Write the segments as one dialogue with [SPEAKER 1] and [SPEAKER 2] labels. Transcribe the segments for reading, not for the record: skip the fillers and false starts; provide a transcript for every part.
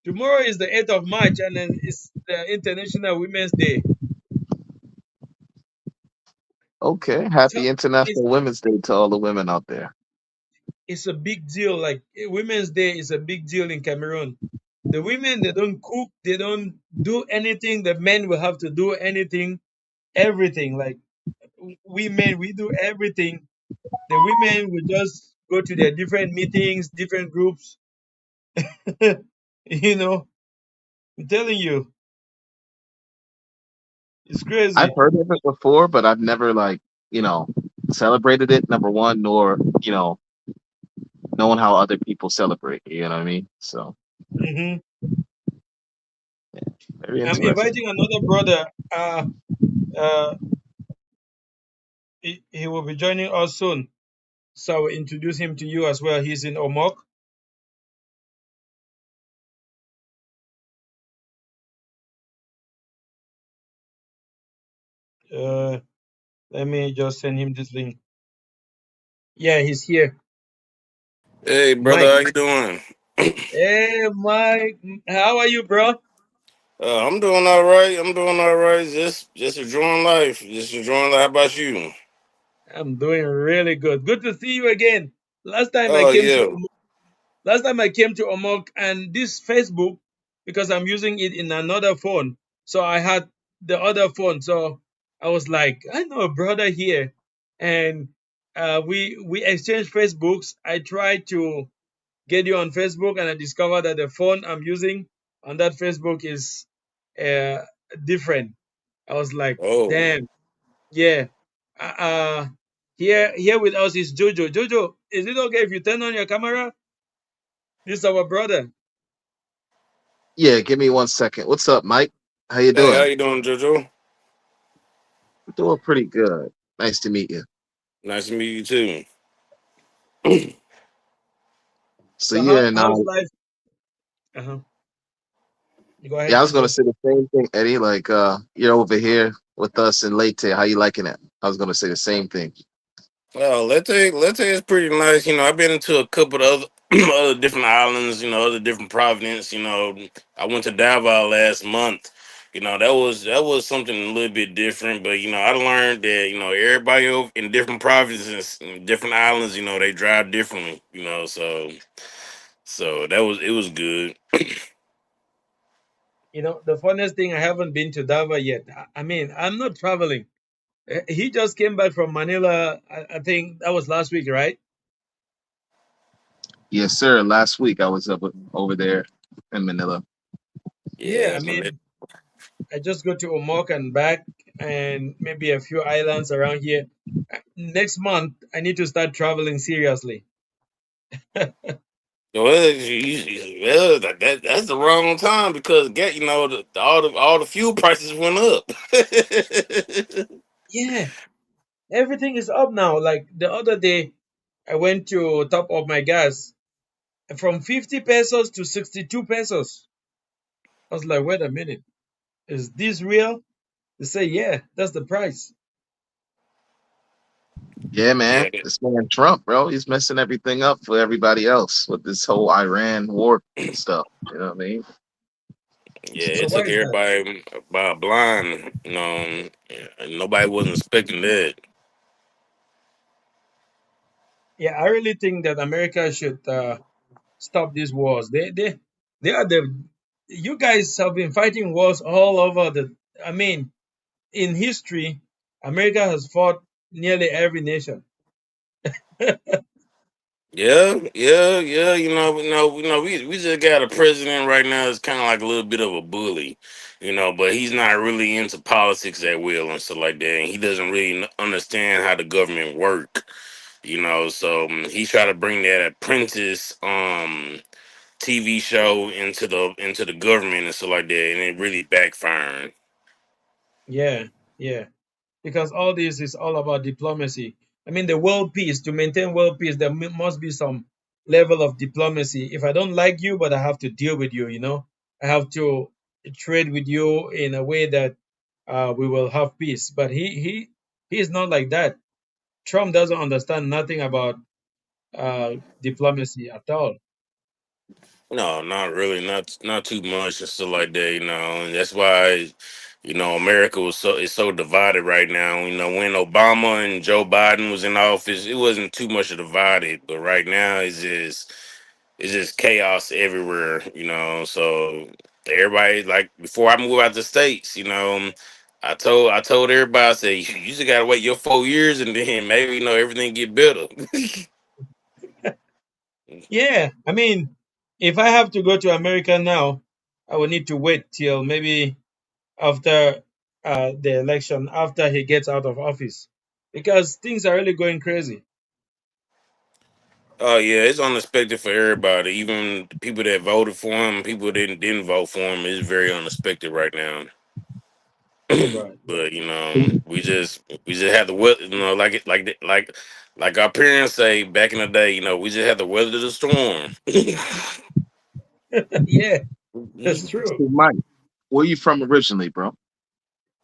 [SPEAKER 1] Tomorrow is the 8th of March, and then it's the International Women's Day.
[SPEAKER 2] Okay,
[SPEAKER 1] So
[SPEAKER 2] happy
[SPEAKER 1] it's
[SPEAKER 2] International Women's Day to all the women out there.
[SPEAKER 1] it's a big deal. Like Women's Day is a big deal in Cameroon. The women, they don't cook, they don't do anything. The men will have to do anything, everything. Like we men, we do everything. The women will just go to their different meetings, different groups. you know, I'm telling you, it's
[SPEAKER 2] I've
[SPEAKER 1] crazy.
[SPEAKER 2] heard of it before, but I've never like, you know, celebrated it, number one, nor, knowing how other people celebrate. You know what I mean? So
[SPEAKER 1] hmm
[SPEAKER 2] very
[SPEAKER 1] I'm
[SPEAKER 2] interesting.
[SPEAKER 1] inviting another brother. Uh, he will be joining us soon. So I will introduce him to you as well. He's in Omok. Uh, Let me just send him this link. Yeah, he's here.
[SPEAKER 3] Hey, brother,
[SPEAKER 1] Mike.
[SPEAKER 3] how you doing?
[SPEAKER 1] Hey, Mike. How are you, bro?
[SPEAKER 3] I'm doing all right. I'm doing all right. Just enjoying life. Just enjoying life. How about you?
[SPEAKER 1] I'm doing really good. Good to see you again. Last time I
[SPEAKER 3] Oh
[SPEAKER 1] came to
[SPEAKER 3] yeah.
[SPEAKER 1] Omok, last time I came to Omok, and this Facebook, because I'm using it in another phone. So I had the other phone. So I was like, I know a brother here. And we exchanged Facebooks. I tried to get you on Facebook, and I discovered that the phone I'm using on that Facebook is uh, different. I was like,
[SPEAKER 3] Oh.
[SPEAKER 1] damn, yeah. Here with us is Jojo. Jojo, is it okay if you turn on your camera? This is our brother.
[SPEAKER 2] Yeah, give me 1 second. What's up, Mike? How you
[SPEAKER 3] Hey, how
[SPEAKER 2] doing?
[SPEAKER 3] you doing, Jojo?
[SPEAKER 2] Doing pretty good. Nice to meet you.
[SPEAKER 3] Nice to meet you too.
[SPEAKER 2] So
[SPEAKER 1] So
[SPEAKER 2] yeah, and
[SPEAKER 1] how's life? Uh-huh. Go
[SPEAKER 2] yeah,
[SPEAKER 1] ahead,
[SPEAKER 2] I was gonna
[SPEAKER 1] Jojo.
[SPEAKER 2] say the same thing, Eddie. Like, you're over here with us in Leyte. How you liking it? I was gonna say the same thing.
[SPEAKER 3] Well, Leyte is pretty nice. I've been into a couple of other other different islands. Other different provinces. I went to Davao last month. That was something a little bit different. But I learned that everybody in different provinces, in different islands, they drive differently. So it was good.
[SPEAKER 1] The funniest thing, I haven't been to Dava yet. I mean, I'm not traveling. He just came back from Manila. I think that was last week, right?
[SPEAKER 2] Yes, sir. Last week I was over there in Manila.
[SPEAKER 1] Yeah,
[SPEAKER 3] Yeah,
[SPEAKER 1] I
[SPEAKER 3] man.
[SPEAKER 1] mean, I just go to Omok and back, and maybe a few islands around here. Next month, I need to start traveling seriously.
[SPEAKER 3] Well, that's the wrong time because all the fuel prices went up.
[SPEAKER 1] Yeah, everything is up now. Like the other day, I went to top of my gas from 50 pesos to 62 pesos. I was like, wait a minute, is this real? They say, yeah, that's the price.
[SPEAKER 2] Yeah, man.
[SPEAKER 3] Yeah,
[SPEAKER 2] This man Trump, bro, he's messing everything up for everybody else with this whole Iran war stuff. You know what I mean?
[SPEAKER 3] yeah,
[SPEAKER 1] So
[SPEAKER 3] it
[SPEAKER 1] why
[SPEAKER 3] took
[SPEAKER 1] is that?
[SPEAKER 3] everybody by blind. Nobody wasn't expecting that.
[SPEAKER 1] Yeah, I really think that America should stop these wars. They are the you guys have been fighting wars all over the. I mean, in history, America has fought nearly every nation.
[SPEAKER 3] Yeah, yeah, yeah. We just got a president right now that's kind of like a little bit of a bully, but he's not really into politics that well and stuff like that. And he doesn't really understand how the government work, So he tried to bring that apprentice TV show into the government and stuff like that, and it really backfired.
[SPEAKER 1] Yeah, yeah. Because all this is all about diplomacy. I mean, the world peace, to maintain world peace, there must be some level of diplomacy. If I don't like you, but I have to deal with you, I have to trade with you in a way that we will have peace. But he is not like that. Trump doesn't understand nothing about diplomacy at all.
[SPEAKER 3] No, not really, not too much and stuff like that, and that's why, America is so divided right now. When Obama and Joe Biden was in office, it wasn't too much divided, but right now it's just chaos everywhere, So everybody, like, before I move out the states, I told everybody, I said, you just gotta wait your 4 years and then maybe everything get better.
[SPEAKER 1] Yeah, I mean, if I have to go to America now, I will need to wait till maybe after the election, after he gets out of office, because things are really going crazy.
[SPEAKER 3] Oh yeah, it's unexpected for everybody. Even the people that voted for him, people that didn't vote for him. It's very unexpected right now.
[SPEAKER 1] Right.
[SPEAKER 3] But we just have to weather, like it, like our parents say back in the day. We just have to weather the storm.
[SPEAKER 1] Yeah, that's true.
[SPEAKER 2] So, Mike, where you from originally, bro?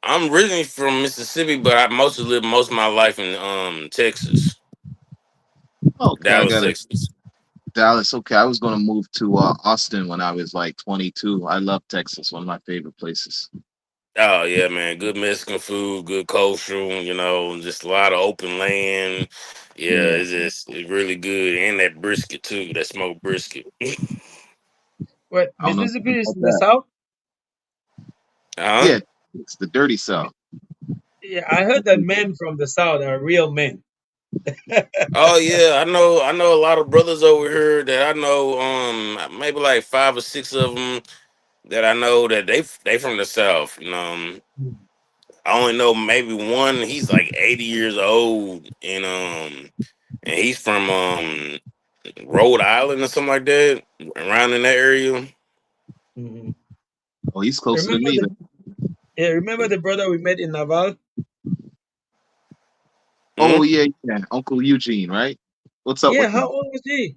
[SPEAKER 3] I'm originally from Mississippi, but I mostly lived most of my life in Texas,
[SPEAKER 2] Okay, I
[SPEAKER 3] Dallas,
[SPEAKER 2] got it.
[SPEAKER 3] Texas.
[SPEAKER 2] Dallas. Okay, I was gonna move to Austin when I was like 22. I love Texas, one of my favorite places.
[SPEAKER 3] Oh yeah, man. Good Mexican food, good culture, just a lot of open land. Yeah,
[SPEAKER 2] Yeah.
[SPEAKER 3] it's really good. And that brisket too, that smoked brisket.
[SPEAKER 1] What,
[SPEAKER 2] I don't know
[SPEAKER 1] Mississippi is
[SPEAKER 2] about
[SPEAKER 1] in the
[SPEAKER 2] that.
[SPEAKER 1] south?
[SPEAKER 3] Huh?
[SPEAKER 2] Yeah, it's the dirty South.
[SPEAKER 1] Yeah, I heard that men from the south are real men.
[SPEAKER 3] Oh yeah, I know a lot of brothers over here that I know, maybe like five or six of them that I know that they from the south. I only know maybe one, he's like 80 years old, and he's from Rhode Island or something like that, around in that area.
[SPEAKER 1] Mhm.
[SPEAKER 2] Oh, he's closer to
[SPEAKER 1] Remember
[SPEAKER 2] me.
[SPEAKER 1] the yeah, remember the brother we met in Naval?
[SPEAKER 2] Oh
[SPEAKER 3] Hmm?
[SPEAKER 2] yeah, yeah, Uncle Eugene, right? What's up
[SPEAKER 1] Yeah,
[SPEAKER 2] with
[SPEAKER 1] how
[SPEAKER 2] him?
[SPEAKER 1] old was he?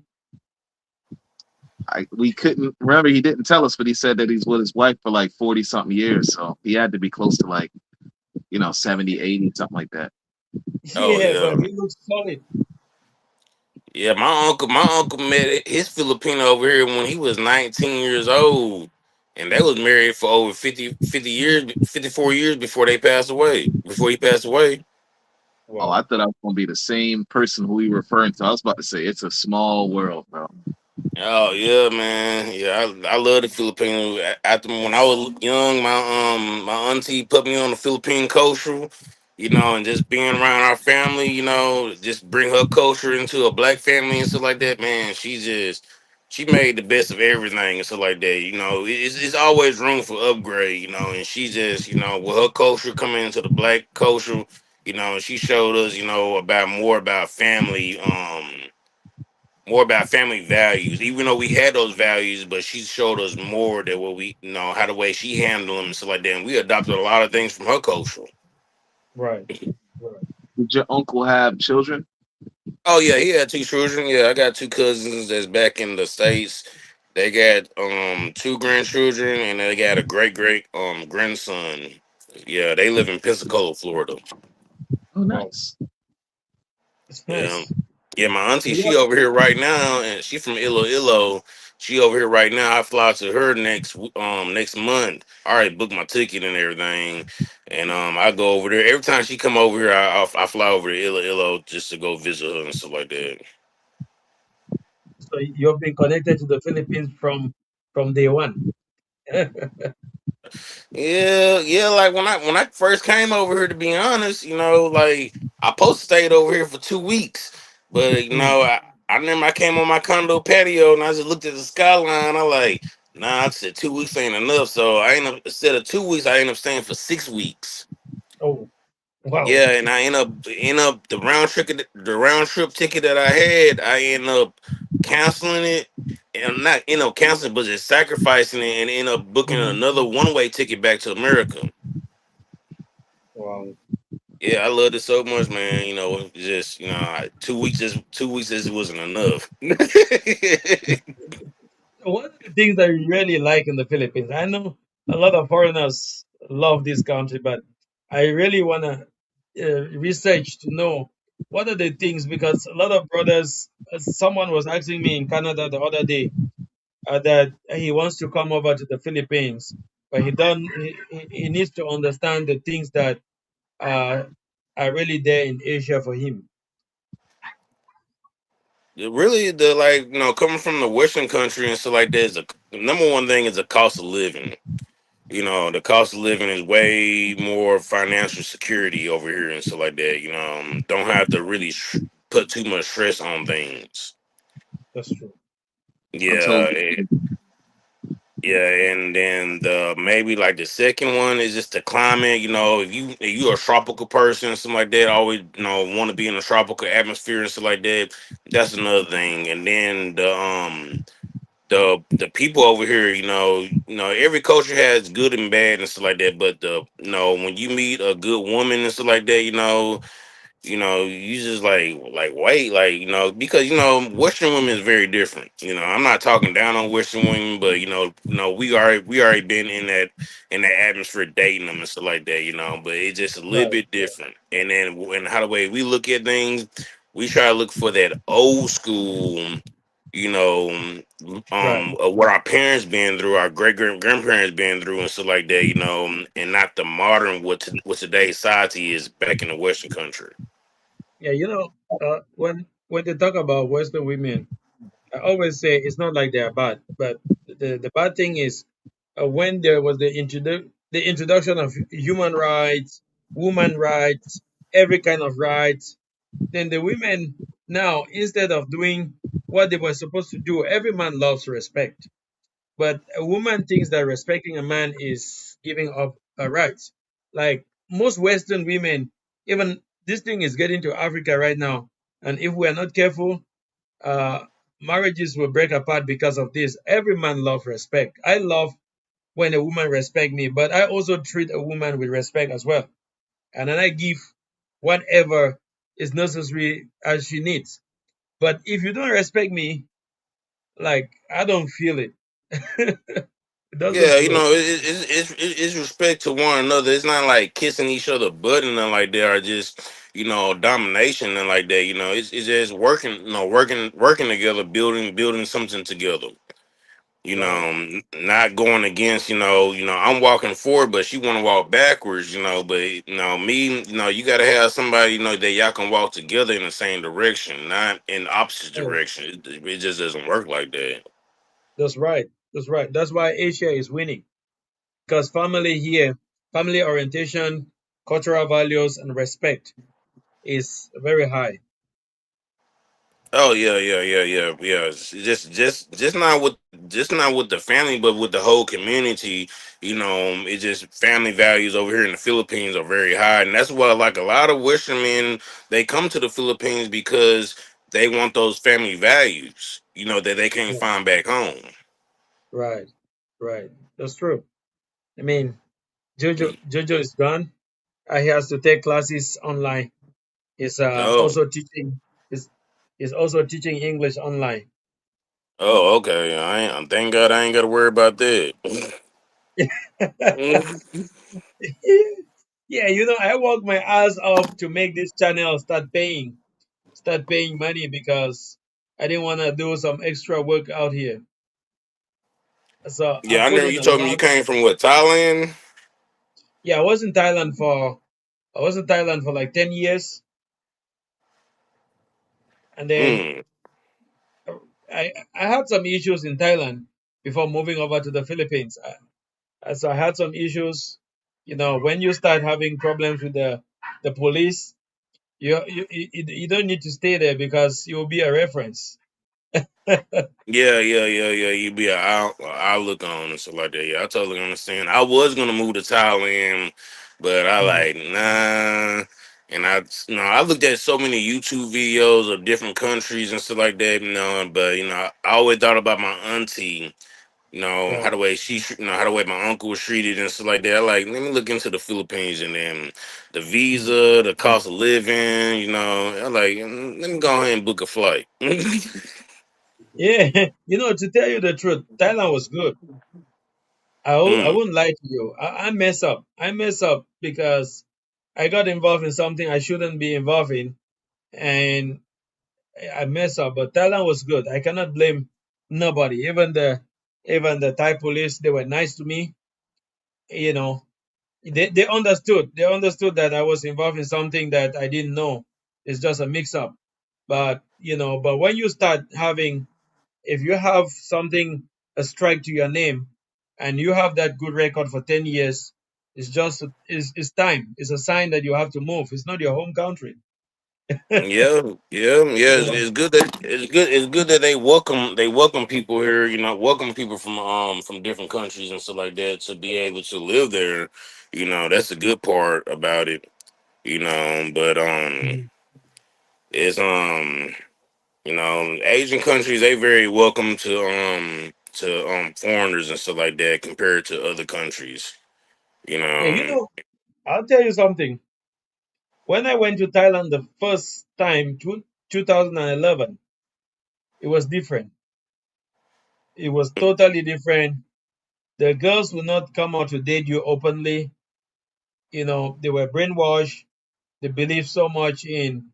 [SPEAKER 2] We couldn't remember. He didn't tell us, but he said that he's with his wife for like 40 something years. So he had to be close to like 70, 80, something like that.
[SPEAKER 3] Oh
[SPEAKER 1] Yeah,
[SPEAKER 3] yeah,
[SPEAKER 1] but he looks solid.
[SPEAKER 3] yeah. My uncle met his Filipino over here when he was 19 years old, and they was married for over 50 years, 54 years before they passed away. Before he passed away.
[SPEAKER 2] Oh, I
[SPEAKER 1] Wow.
[SPEAKER 2] thought I was gonna be the same person who we were referring to. I was about to say it's a small world, bro.
[SPEAKER 3] Oh yeah, man. Yeah, I love the Filipino. After when I was young, my auntie put me on the Philippine culture, and just being around our family, just bring her culture into a black family and stuff like that. Man, she made the best of everything and stuff like that. It's always room for upgrade, and she just, with her culture coming into the black culture, she showed us, about more about family. More about family values. Even though we had those values, but she showed us more than what we how the way she handled them and stuff like that. And we adopted a lot of things from her culture.
[SPEAKER 1] Right. Right.
[SPEAKER 2] Did your uncle have children?
[SPEAKER 3] Oh yeah, he had two children. Yeah, I got two cousins that's back in the States. They got two grandchildren and they got a great grandson. Yeah, they live in Pensacola, Florida.
[SPEAKER 2] Oh,
[SPEAKER 1] Wow.
[SPEAKER 2] nice.
[SPEAKER 1] It's
[SPEAKER 3] Yeah.
[SPEAKER 1] nice.
[SPEAKER 3] Yeah, my
[SPEAKER 1] So
[SPEAKER 3] auntie, she
[SPEAKER 1] what
[SPEAKER 3] over here right now, and she from Iloilo. She over here right now. I fly to her next month. I already booked my ticket and everything, and I go over there every time she come over here. I fly over to Iloilo just to go visit her and stuff like that.
[SPEAKER 1] so you've been connected to the Philippines from day one.
[SPEAKER 3] Yeah, yeah. Like when I first came over here, to be honest, like I supposed to stayed over here for 2 weeks, but
[SPEAKER 1] Mm.
[SPEAKER 3] I remember I came on my condo patio and I just looked at the skyline. I like, nah, I said 2 weeks ain't enough, so I end up instead of 2 weeks, I end up staying for 6 weeks.
[SPEAKER 1] Oh, wow.
[SPEAKER 3] Yeah, and I end up the round trip ticket that I had, I end up canceling it, and not end up canceling, but just sacrificing it, and end up booking
[SPEAKER 1] Mhm.
[SPEAKER 3] another one-way ticket back to America.
[SPEAKER 1] Wow.
[SPEAKER 3] Yeah, I loved it so much, man. Just 2 weeks wasn't enough.
[SPEAKER 1] What are the things that you really like in the Philippines? I know a lot of foreigners love this country, but I really want to research to know what are the things, because a lot of brothers, someone was asking me in Canada the other day, that he wants to come over to the Philippines, but he needs to understand the things that uh, are really there in Asia for him.
[SPEAKER 3] Really, the like coming from the Western country and stuff like that is the number one thing is the cost of living. The cost of living is way more financial security over here and stuff like that. Don't have to really put too much stress on things.
[SPEAKER 1] That's true.
[SPEAKER 2] I'm
[SPEAKER 3] Yeah,
[SPEAKER 2] totally.
[SPEAKER 3] yeah, and then the maybe like the second one is just the climate. If you're a tropical person, something like that, always want to be in a tropical atmosphere and stuff like that. That's another thing. And then the people over here, every culture has good and bad and stuff like that. But when you meet a good woman and stuff like that, you just like wait, like because Western women is very different. I'm not talking down on Western women, but we already been in that atmosphere dating them and stuff like that. But it's just a little
[SPEAKER 1] Right,
[SPEAKER 3] bit different. And then when how the way we look at things, we try to look for that old school. You know,
[SPEAKER 1] right.
[SPEAKER 3] what our parents been through, our great grandparents been through, and stuff like that. And not the modern what today's society is back in the Western country.
[SPEAKER 1] Yeah, when they talk about Western women, I always say it's not like they are bad, but the bad thing is when there was the introduction of human rights, woman rights, every kind of rights, then the women now, instead of doing what they were supposed to do, every man loves respect. But a woman thinks that respecting a man is giving up her rights. Like most Western women, even this thing is getting to Africa right now. And if we are not careful, uh, marriages will break apart because of this. Every man loves respect. I love when a woman respect me, but I also treat a woman with respect as well. And then I give whatever is necessary as she needs. But if you don't respect me, like I don't feel it. It doesn't
[SPEAKER 3] Yeah,
[SPEAKER 1] flow.
[SPEAKER 3] it's respect to one another. It's not like kissing each other butt and nothing like that, or just domination and like that. It's just working, working together, building something together.
[SPEAKER 1] Right.
[SPEAKER 3] Not going against. I'm walking forward, but she want to walk backwards. But me. You got to have somebody that y'all can walk together in the same direction, not in opposite
[SPEAKER 1] Yeah,
[SPEAKER 3] direction. It just doesn't work like that.
[SPEAKER 1] that's right. That's right. That's why Asia is winning. Because family here, family orientation, cultural values, and respect is very high.
[SPEAKER 3] Oh yeah, yeah, yeah, yeah, yeah. Just not with the family, but with the whole community. It's just family values over here in the Philippines are very high, and that's why like a lot of Western men they come to the Philippines because they want those family values. That they can't
[SPEAKER 1] Yes.
[SPEAKER 3] find back home.
[SPEAKER 1] Right. Right. That's true. I mean, Jojo is gone. He has to take classes online. He's
[SPEAKER 3] Oh,
[SPEAKER 1] also teaching. He's also teaching English online.
[SPEAKER 3] oh, okay. Thank God I ain't got to worry about that.
[SPEAKER 1] Yeah, I work my ass off to make this channel start paying money because I didn't want to do some extra work out here. So I
[SPEAKER 3] Yeah, I
[SPEAKER 1] put
[SPEAKER 3] remember
[SPEAKER 1] in
[SPEAKER 3] you
[SPEAKER 1] a
[SPEAKER 3] told me you
[SPEAKER 1] lot.
[SPEAKER 3] came from what, Thailand?
[SPEAKER 1] Yeah, I was in Thailand for like 10 years, and then
[SPEAKER 3] Mm.
[SPEAKER 1] I had some issues in Thailand before moving over to the Philippines. So I had some issues. When you start having problems with the police, you don't need to stay there because you'll be a reference.
[SPEAKER 3] Yeah, yeah, yeah, yeah. You be a look on and stuff like that. Yeah, I totally understand. I was gonna move to Thailand, but I
[SPEAKER 1] Mm,
[SPEAKER 3] like nah. And I looked at so many YouTube videos of different countries and stuff like that. But I always thought about my auntie. How
[SPEAKER 1] right.
[SPEAKER 3] the way how the way my uncle was treated and stuff like that. I like let me look into the Philippines and then the
[SPEAKER 1] Mm,
[SPEAKER 3] visa, the
[SPEAKER 1] mm.
[SPEAKER 3] cost of living. I like let me go ahead and book a flight.
[SPEAKER 1] Yeah, to tell you the truth, Thailand was good. I
[SPEAKER 3] Mm.
[SPEAKER 1] wouldn't lie to you. I mess up. I mess up because I got involved in something I shouldn't be involved in, and I mess up. But Thailand was good. I cannot blame nobody, even Even the Thai police, they were nice to me. You know, they understood. They understood that I was involved in something that I didn't know. It's just a mix up. But but when you start having, if you have something, a strike to your name, and you have that good record for 10 years, it's time. It's a sign that you have to move. It's not your home country.
[SPEAKER 3] Yeah, yeah, yeah.
[SPEAKER 1] You know.
[SPEAKER 3] It's good that it's good that they welcome people here. You know, welcome people from different countries and stuff like that to be able to live there. You know, that's the good part about it. You know, but
[SPEAKER 1] Mhm.
[SPEAKER 3] it's you know, Asian countries they very welcome to foreigners and stuff like that compared to other countries. You
[SPEAKER 1] Yeah,
[SPEAKER 3] know,
[SPEAKER 1] I'll tell you something. When I went to Thailand the first time, 2011, it was different. It was totally different. The girls will not come out to date you openly. They were brainwashed. They believe so much in,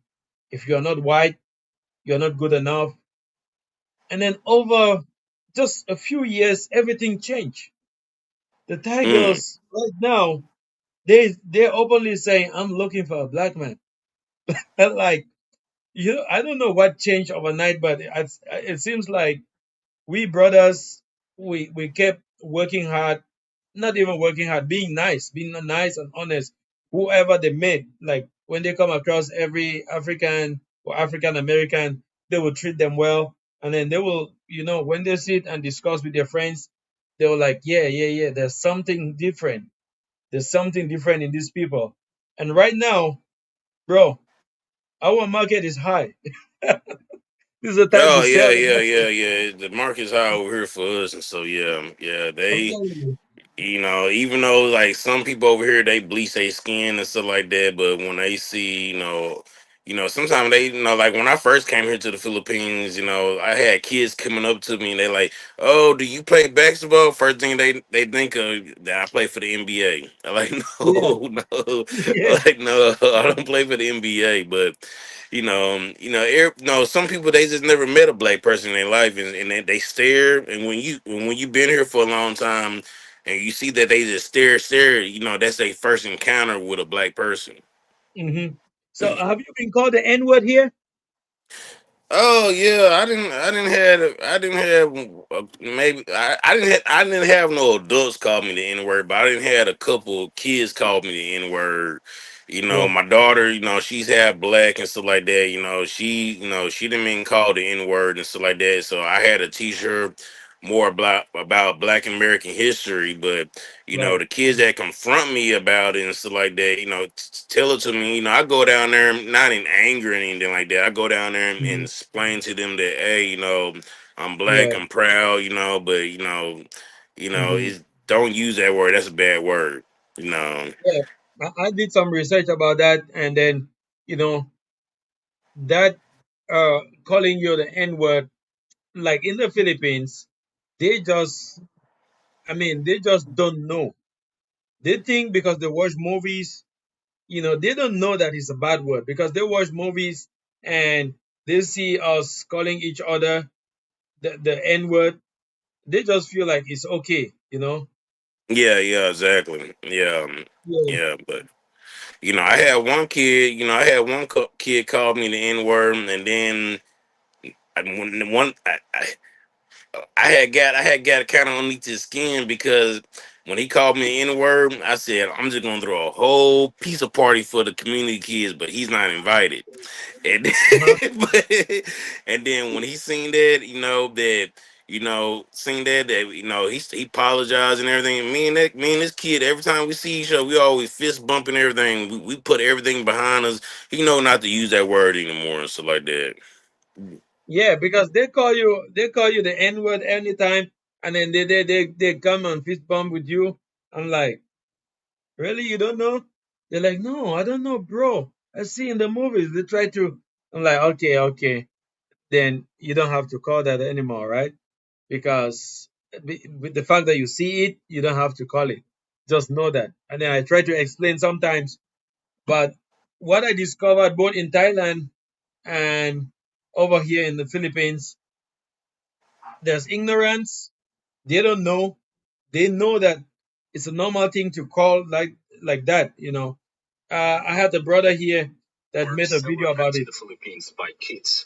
[SPEAKER 1] if you're not white, you're not good enough. And then over just a few years, everything changed. The Thai
[SPEAKER 3] mm.
[SPEAKER 1] girls right now, they openly say, "I'm looking for a black man." And like, I don't know what changed overnight, but it seems like we brothers, we kept working hard, not even working hard, being nice and honest. Whoever they met, like when they come across every African or African American, they will treat them well, and then they will, when they sit and discuss with their friends, they were like, yeah, yeah, yeah. There's something different. There's something different in these people. And right now, bro, our market is high. This is the time to
[SPEAKER 3] Oh
[SPEAKER 1] sell
[SPEAKER 3] yeah,
[SPEAKER 1] the
[SPEAKER 3] yeah,
[SPEAKER 1] market.
[SPEAKER 3] yeah, yeah. The market's high over here for us, and so yeah, yeah.
[SPEAKER 1] I'm
[SPEAKER 3] They
[SPEAKER 1] telling you.
[SPEAKER 3] You know, even though like some people over here they bleach their skin and stuff like that, but when they see, sometimes they, like when I first came here to the Philippines, I had kids coming up to me and they like, "Oh, do you play basketball?" First thing they think of that I play for the NBA. I'm like,
[SPEAKER 1] Yeah,
[SPEAKER 3] no, no,
[SPEAKER 1] yeah.
[SPEAKER 3] like no, I don't play for the NBA, but. Some people they just never met a black person in their life, and they stare. And when you been here for a long time, and you see that they just stare, that's their first encounter with a black person.
[SPEAKER 1] So have you been called the N word here?
[SPEAKER 3] Oh yeah, I didn't have no adults call me the N word, but I didn't had a couple kids call me the N word.
[SPEAKER 1] Yeah.
[SPEAKER 3] My daughter, she's half black and stuff like that. She didn't mean call the N word and stuff like that. So I had to teach her more about Black American history. But
[SPEAKER 1] Right.
[SPEAKER 3] the kids that confront me about it and stuff like that, tell it to me. I go down there not in anger or anything like that. I go down there and
[SPEAKER 1] Mhm.
[SPEAKER 3] explain to them that, hey, I'm black,
[SPEAKER 1] Right.
[SPEAKER 3] I'm proud, but
[SPEAKER 1] hmm
[SPEAKER 3] it's don't use that word. That's a bad word. You know.
[SPEAKER 1] Yeah. I did some research about that, and then you know that calling you the N word, like in the Philippines, they just, they just don't know. They think because they watch movies, they don't know that it's a bad word because they watch movies and they see us calling each other the N word. They just feel like it's okay.
[SPEAKER 3] Yeah, yeah, exactly. Yeah,
[SPEAKER 1] Yeah.
[SPEAKER 3] yeah, but I had one kid. I had one kid call me the N word, and then when one I had got kind of underneath his skin because when he called me the N word, I said I'm just gonna throw a whole pizza party for the community kids, but he's not invited. And
[SPEAKER 1] Uh-huh.
[SPEAKER 3] but, and then when he seen that, seen that he apologized and everything. Me and this kid, every time we see each other, we always fist bumping everything. We put everything behind us. He know not to use that word anymore and stuff like that.
[SPEAKER 1] Yeah, because they call you the N word anytime, and then they come and fist bump with you. I'm like, really, you don't know? They're like, no, I don't know, bro. I see in the movies they try to. I'm like, okay, okay, then you don't have to call that anymore, right? Because with the fact that you see it, you don't have to call it. Just know that. And then I try to explain sometimes, but what I discovered both in Thailand and over here in the Philippines, there's ignorance They don't know. They know that it's a normal thing to call like that. I had a brother here that
[SPEAKER 2] Worked
[SPEAKER 1] made a
[SPEAKER 2] several
[SPEAKER 1] video about
[SPEAKER 2] times in
[SPEAKER 1] it.
[SPEAKER 2] the Philippines by kids,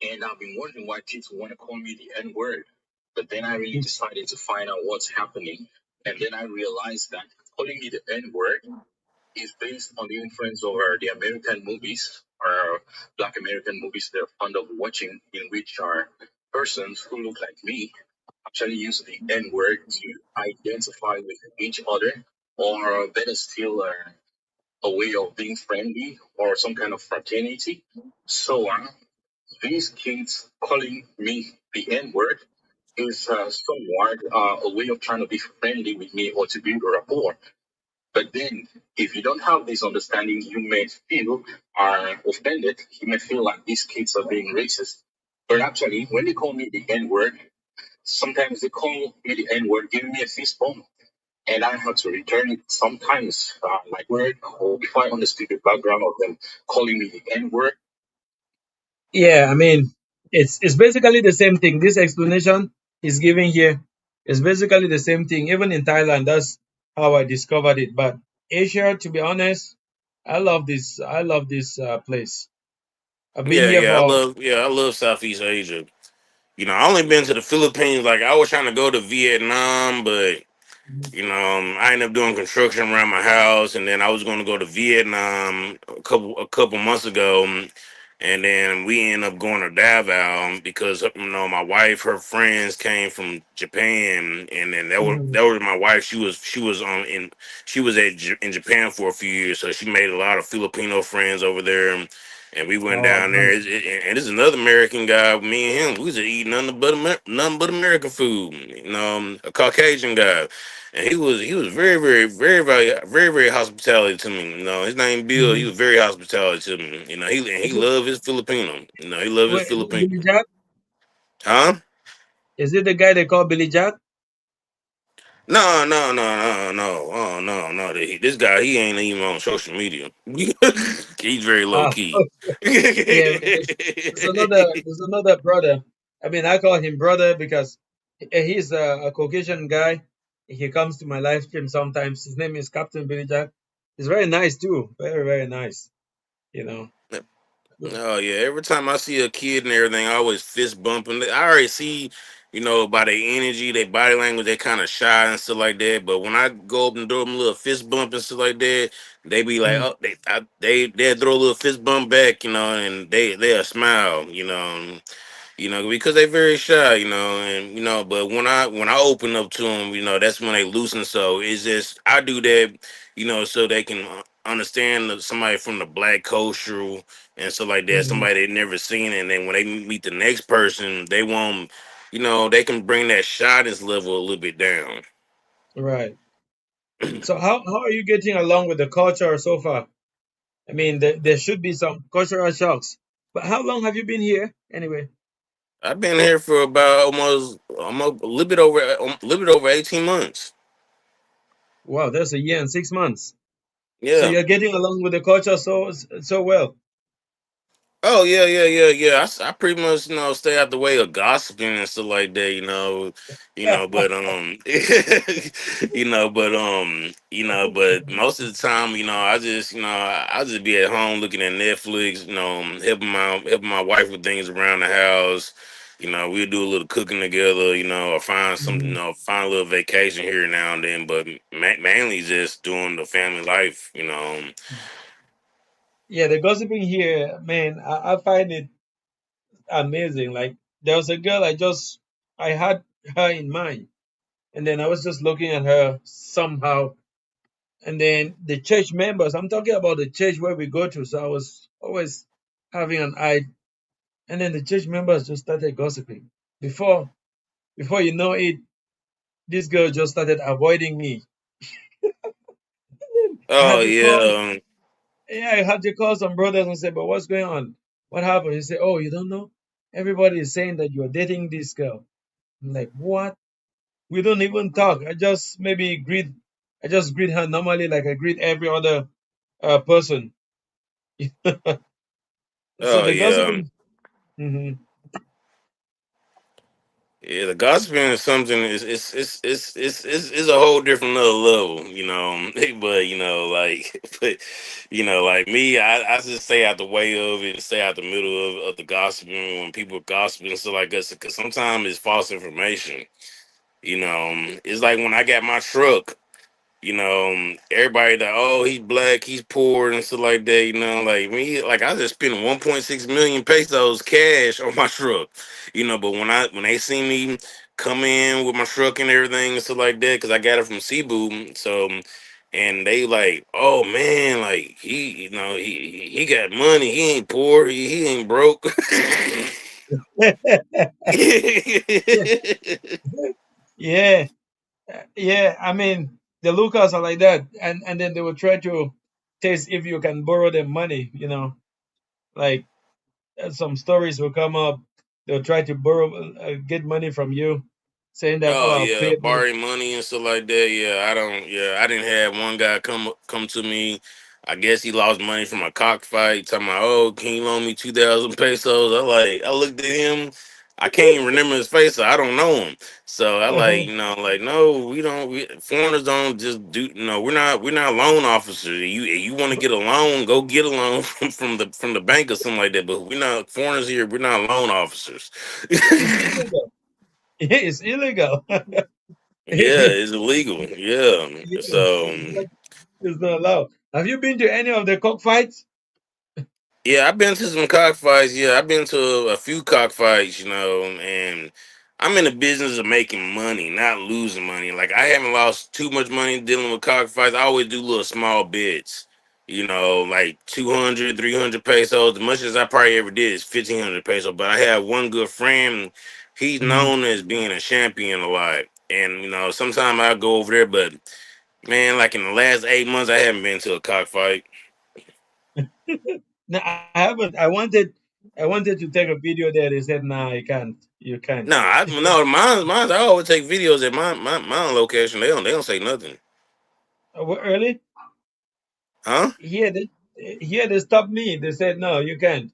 [SPEAKER 2] and I've been wondering why kids want to call me the N word. But then I really decided to find out what's happening, and then I realized that calling me the N word is based on the influence of the American movies or Black American movies they're fond of watching, in which are persons who look like me actually use the N word to identify with each other, or better still, a way of being friendly or some kind of fraternity. So these kids calling me the N word is somewhat a way of trying to be friendly with me or to build a rapport. But then, if you don't have this understanding, you may feel offended. You may feel like these kids are being racist. But actually, when they call me the N word, sometimes they call me the N word, giving me a fist bump, and I have to return it sometimes, like word, or if I understood the background of them calling me the N word.
[SPEAKER 1] Yeah, I mean, it's basically the same thing. This explanation he's giving here is basically the same thing. Even in Thailand, that's how I discovered it. But Asia, to be honest, I love this. I love this place. I've been
[SPEAKER 3] Yeah,
[SPEAKER 1] here for.
[SPEAKER 3] I love Southeast Asia. I only been to the Philippines. Like I was trying to go to Vietnam, but I ended up doing construction around my house, and then I was going to go to Vietnam a couple months ago, and then we ended up going to Davao because my wife, her friends came from Japan, and then
[SPEAKER 1] Mhm.
[SPEAKER 3] that was my wife. She was in Japan for a few years, so she made a lot of Filipino friends over there. And we went
[SPEAKER 1] Oh,
[SPEAKER 3] down there,
[SPEAKER 1] nice.
[SPEAKER 3] and this is another American guy. Me and him, we just eating nothing but American food. A Caucasian guy, and he was very hospitality to me. His name Bill. He
[SPEAKER 1] Mhm.
[SPEAKER 3] was very hospitality to me. He
[SPEAKER 1] Is it,
[SPEAKER 3] loved his Filipino. He loved his
[SPEAKER 1] wait, is it
[SPEAKER 3] Filipino.
[SPEAKER 1] Billy Jack?
[SPEAKER 3] Huh?
[SPEAKER 1] Is it the guy they call Billy Jack?
[SPEAKER 3] No, no, no, no, no, oh no, no. This guy, he ain't even on social media. He's very low
[SPEAKER 1] Ah,
[SPEAKER 3] key.
[SPEAKER 1] yeah. There's another brother. I mean, I call him brother because he's a Caucasian guy. He comes to my live stream sometimes. His name is Captain Billy Jack. He's very nice too. Very, very nice. You know.
[SPEAKER 3] Oh yeah, every time I see a kid and everything, I always fist bumping. I already see, by their energy, their body language, they kind of shy and stuff like that. But when I go up and do them a little fist bump and stuff like that, they be like,
[SPEAKER 1] Mm,
[SPEAKER 3] oh, they throw a little fist bump back, and they'll smile, because they very shy, and but when I open up to them, that's when they loosen. So it's just I do that, so they can understand somebody from the black culture and stuff like that,
[SPEAKER 1] mhm.
[SPEAKER 3] somebody they never seen, and then when they meet the next person, they won't, they can bring that shyness level a little bit down.
[SPEAKER 1] Right. So how are you getting along with the culture so far? I mean, there should be some cultural shocks. But how long have you been here anyway?
[SPEAKER 3] I've been here for about almost a little bit over 18 months.
[SPEAKER 1] Wow, that's a year and 6 months. So
[SPEAKER 3] Yeah.
[SPEAKER 1] you're getting along with the culture so well.
[SPEAKER 3] Oh yeah, yeah, yeah, yeah. I pretty much stay out the way of gossiping and stuff like that. But but most of the time, I just be at home looking at Netflix. Helping my wife with things around the house. We'll do a little cooking together. Or
[SPEAKER 1] Mhm.
[SPEAKER 3] find a little vacation here and now and then. But mainly just doing the family life.
[SPEAKER 1] Yeah, the gossiping here, man, I find it amazing. Like there was a girl I had her in mind, and then I was just looking at her somehow, and then the church members. I'm talking about the church where we go to, so I was always having an eye, and then the church members just started gossiping. Before you know it, this girl just started avoiding me. I
[SPEAKER 3] Oh
[SPEAKER 1] had to call.
[SPEAKER 3] yeah.
[SPEAKER 1] Yeah, I had to call some brothers and say, "But what's going on? What happened?" He said, "Oh, you don't know? Everybody is saying that you're dating this girl." I'm like, "What?" We don't even talk. I just greet her normally, like I greet every other person. So
[SPEAKER 3] Oh
[SPEAKER 1] the
[SPEAKER 3] yeah.
[SPEAKER 1] gossiping. Hmm.
[SPEAKER 3] Yeah, the gospel is something. It's a whole different other level, you know. But but like me, I just stay out the way of it, stay out the middle of the gospel when people gossip and stuff like that. Because sometimes it's false information. It's like when I got my truck. Everybody that, oh, he's black, he's poor and stuff like that. Like me, like I just spent 1.6 million pesos cash on my truck. But when they see me come in with my truck and everything and stuff like that, because I got it from Cebu, so and they like, oh man, like he got money, he ain't poor, he ain't broke.
[SPEAKER 1] Yeah, yeah. I mean, the Lucas are like that, and then they will try to test if you can borrow them money. Like some stories will come up. They'll try to borrow, get money from you, saying that, oh,
[SPEAKER 3] Oh
[SPEAKER 1] I'll
[SPEAKER 3] yeah,
[SPEAKER 1] pay back.
[SPEAKER 3] borrowing money and stuff like that. Yeah, I don't. Yeah, I didn't have one guy come to me. I guess he lost money from a cockfight. Talking about, oh, can you loan me 2,000 pesos? I looked at him. I can't even remember his face. So I don't know him. So I like, no, we don't. Foreigners don't just do. No, we're not loan officers. You want to get a loan, go get a loan from the bank or something like that. But we're not foreigners here. We're not loan officers.
[SPEAKER 1] It's illegal. It's illegal.
[SPEAKER 3] Yeah, it's illegal. Yeah.
[SPEAKER 1] Yeah,
[SPEAKER 3] So
[SPEAKER 1] it's not allowed. Have you been to any of the cockfights?
[SPEAKER 3] yeah, I've been to some cockfights. Yeah, I've been to a few cockfights, and I'm in the business of making money, not losing money. Like I haven't lost too much money dealing with cockfights. I always do little small bits, like 200, 300 pesos. The much as I probably ever did is 1,500 pesos. But I have one good friend. He's
[SPEAKER 1] Mhm.
[SPEAKER 3] known as being a champion a lot. And, sometimes I go over there, but man, like in the last 8 months, I haven't been to a cockfight.
[SPEAKER 1] No, I haven't. I wanted to take a video there. They said, "Nah, you can't. You can't."
[SPEAKER 3] No, no, mine's. I always take videos at my own location. They don't say nothing,
[SPEAKER 1] Early
[SPEAKER 3] huh?
[SPEAKER 1] here they stopped me. They said, "No, you can't."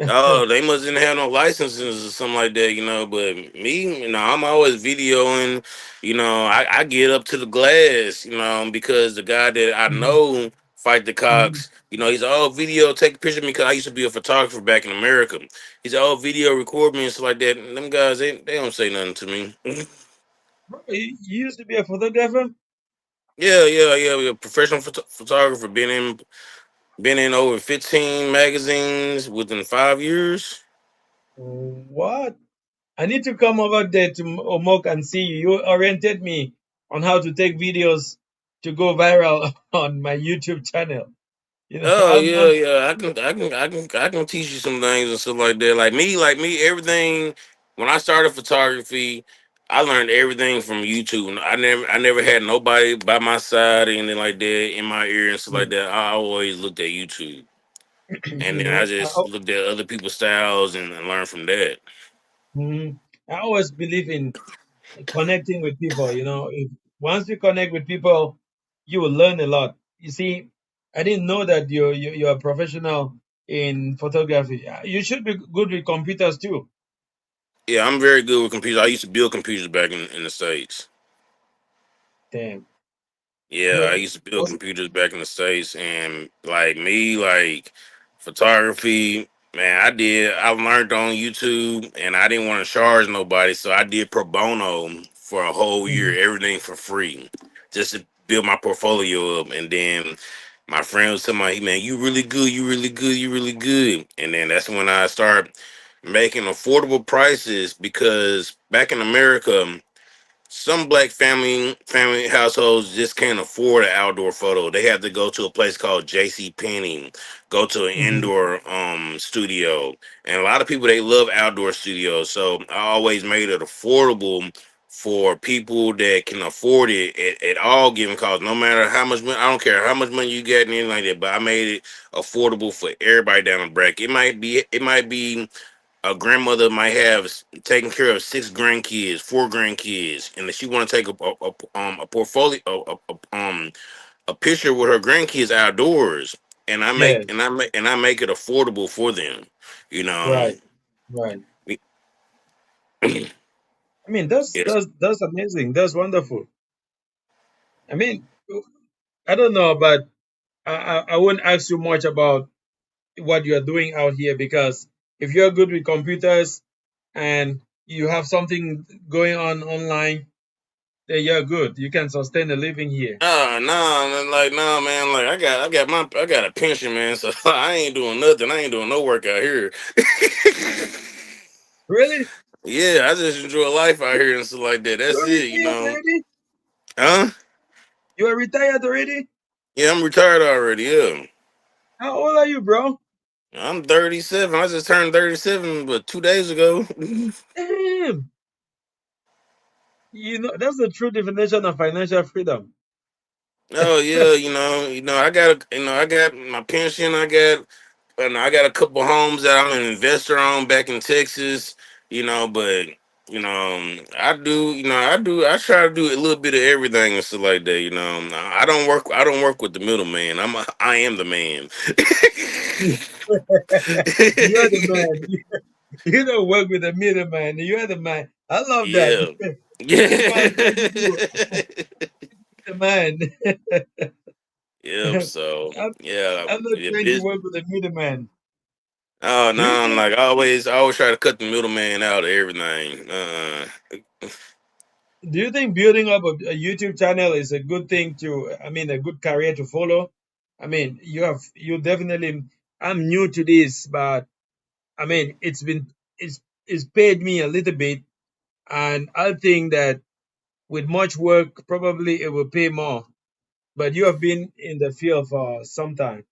[SPEAKER 3] Oh, they must didn't have no licenses or something like that. But me, I'm always videoing. I get up to the glass, because the guy that I
[SPEAKER 1] Mhm,
[SPEAKER 3] know fight the
[SPEAKER 1] mhm.
[SPEAKER 3] cocks. He's oh video, take a picture of me because I used to be a photographer back in America. He's oh video, record me and stuff like that. And them guys, they don't say nothing to me.
[SPEAKER 1] Bro, you used to be a photographer.
[SPEAKER 3] Yeah, yeah, yeah. We're a professional photographer. Been in over 15 magazines within 5 years.
[SPEAKER 1] What? I need to come over there to Omok and see you. You oriented me on how to take videos to go viral on my YouTube channel.
[SPEAKER 3] Oh yeah,
[SPEAKER 1] I'm
[SPEAKER 3] yeah. I can teach you some things and stuff like that. Like me, everything. When I started photography, I learned everything from YouTube. I never had nobody by my side or anything like that in my ear and stuff like that. I always looked at YouTube, and then I
[SPEAKER 1] Mhm.
[SPEAKER 3] just looked at other people's styles and learned from that.
[SPEAKER 1] Mhm. I always believe in connecting with people. If once you connect with people, you will learn a lot. You see, I didn't know that you're a professional in photography. You should be good with computers too.
[SPEAKER 3] Yeah, I'm very good with computers. I used to build computers back in the States.
[SPEAKER 1] Damn.
[SPEAKER 3] Yeah, I
[SPEAKER 1] Yeah.
[SPEAKER 3] used to build computers back in the States, and like me, like photography, man, I learned on YouTube, and I didn't want to charge nobody, so I did pro bono for a whole year,
[SPEAKER 1] Mhm.
[SPEAKER 3] everything for free, just to build my portfolio up. And then my friend was telling me, man, you really good, you really good, you really good. And then that's when I started making affordable prices, because back in America, some black family households just can't afford an outdoor photo. They have to go to a place called J.C. Penney, go to an
[SPEAKER 1] Mhm.
[SPEAKER 3] indoor studio, and a lot of people, they love outdoor studios. So I always made it affordable for people that can afford it at all given cost. No matter how much money, I don't care how much money you get and anything like that. But I made it affordable for everybody down the bracket. It might be a grandmother might have taken care of six grandkids, four grandkids, and if she want to take a portfolio, a picture with her grandkids outdoors, and I make
[SPEAKER 1] Yes.
[SPEAKER 3] and I make and I make it affordable for them. You know,
[SPEAKER 1] Right. Right. I mean, that's
[SPEAKER 3] Yes.
[SPEAKER 1] that's that's amazing. That's wonderful. I mean, I don't know, but I won't ask you much about what you are doing out here because if you're good with computers and you have something going on online, then you're good. You can sustain a living here.
[SPEAKER 3] Like nah, man. Like I got a pension, man. So I ain't doing nothing. I ain't doing no work out here.
[SPEAKER 1] Really?
[SPEAKER 3] Yeah, I just enjoy life out here and stuff like that. That's
[SPEAKER 1] You're
[SPEAKER 3] it, you
[SPEAKER 1] retired
[SPEAKER 3] know.
[SPEAKER 1] already?
[SPEAKER 3] Huh?
[SPEAKER 1] You are retired already?
[SPEAKER 3] Yeah, I'm retired already. Yeah,
[SPEAKER 1] How old are you, bro?
[SPEAKER 3] I'm 37. I just turned 37, but 2 days ago.
[SPEAKER 1] Damn. That's the true definition of financial freedom.
[SPEAKER 3] Oh yeah, I got I got my pension. I got a couple homes that I'm an investor on back in Texas. But I try to do a little bit of everything and stuff like that. I don't work with the middleman. I am the man.
[SPEAKER 1] You're the man. You don't work with a middleman. You're the man. I love that.
[SPEAKER 3] Yeah.
[SPEAKER 1] That's what I'm trying to do. The man.
[SPEAKER 3] Yep. So
[SPEAKER 1] I'm,
[SPEAKER 3] yeah,
[SPEAKER 1] I'm not trying to work with a middleman.
[SPEAKER 3] oh no,
[SPEAKER 1] Do you
[SPEAKER 3] I'm
[SPEAKER 1] think
[SPEAKER 3] like I always try to cut the middleman out of everything.
[SPEAKER 1] do you think building up a YouTube channel is a good thing to I mean a good career to follow? I mean, you definitely I'm new to this, but I mean it's paid me a little bit and I think that with much work probably it will pay more. But you have been in the field for some time.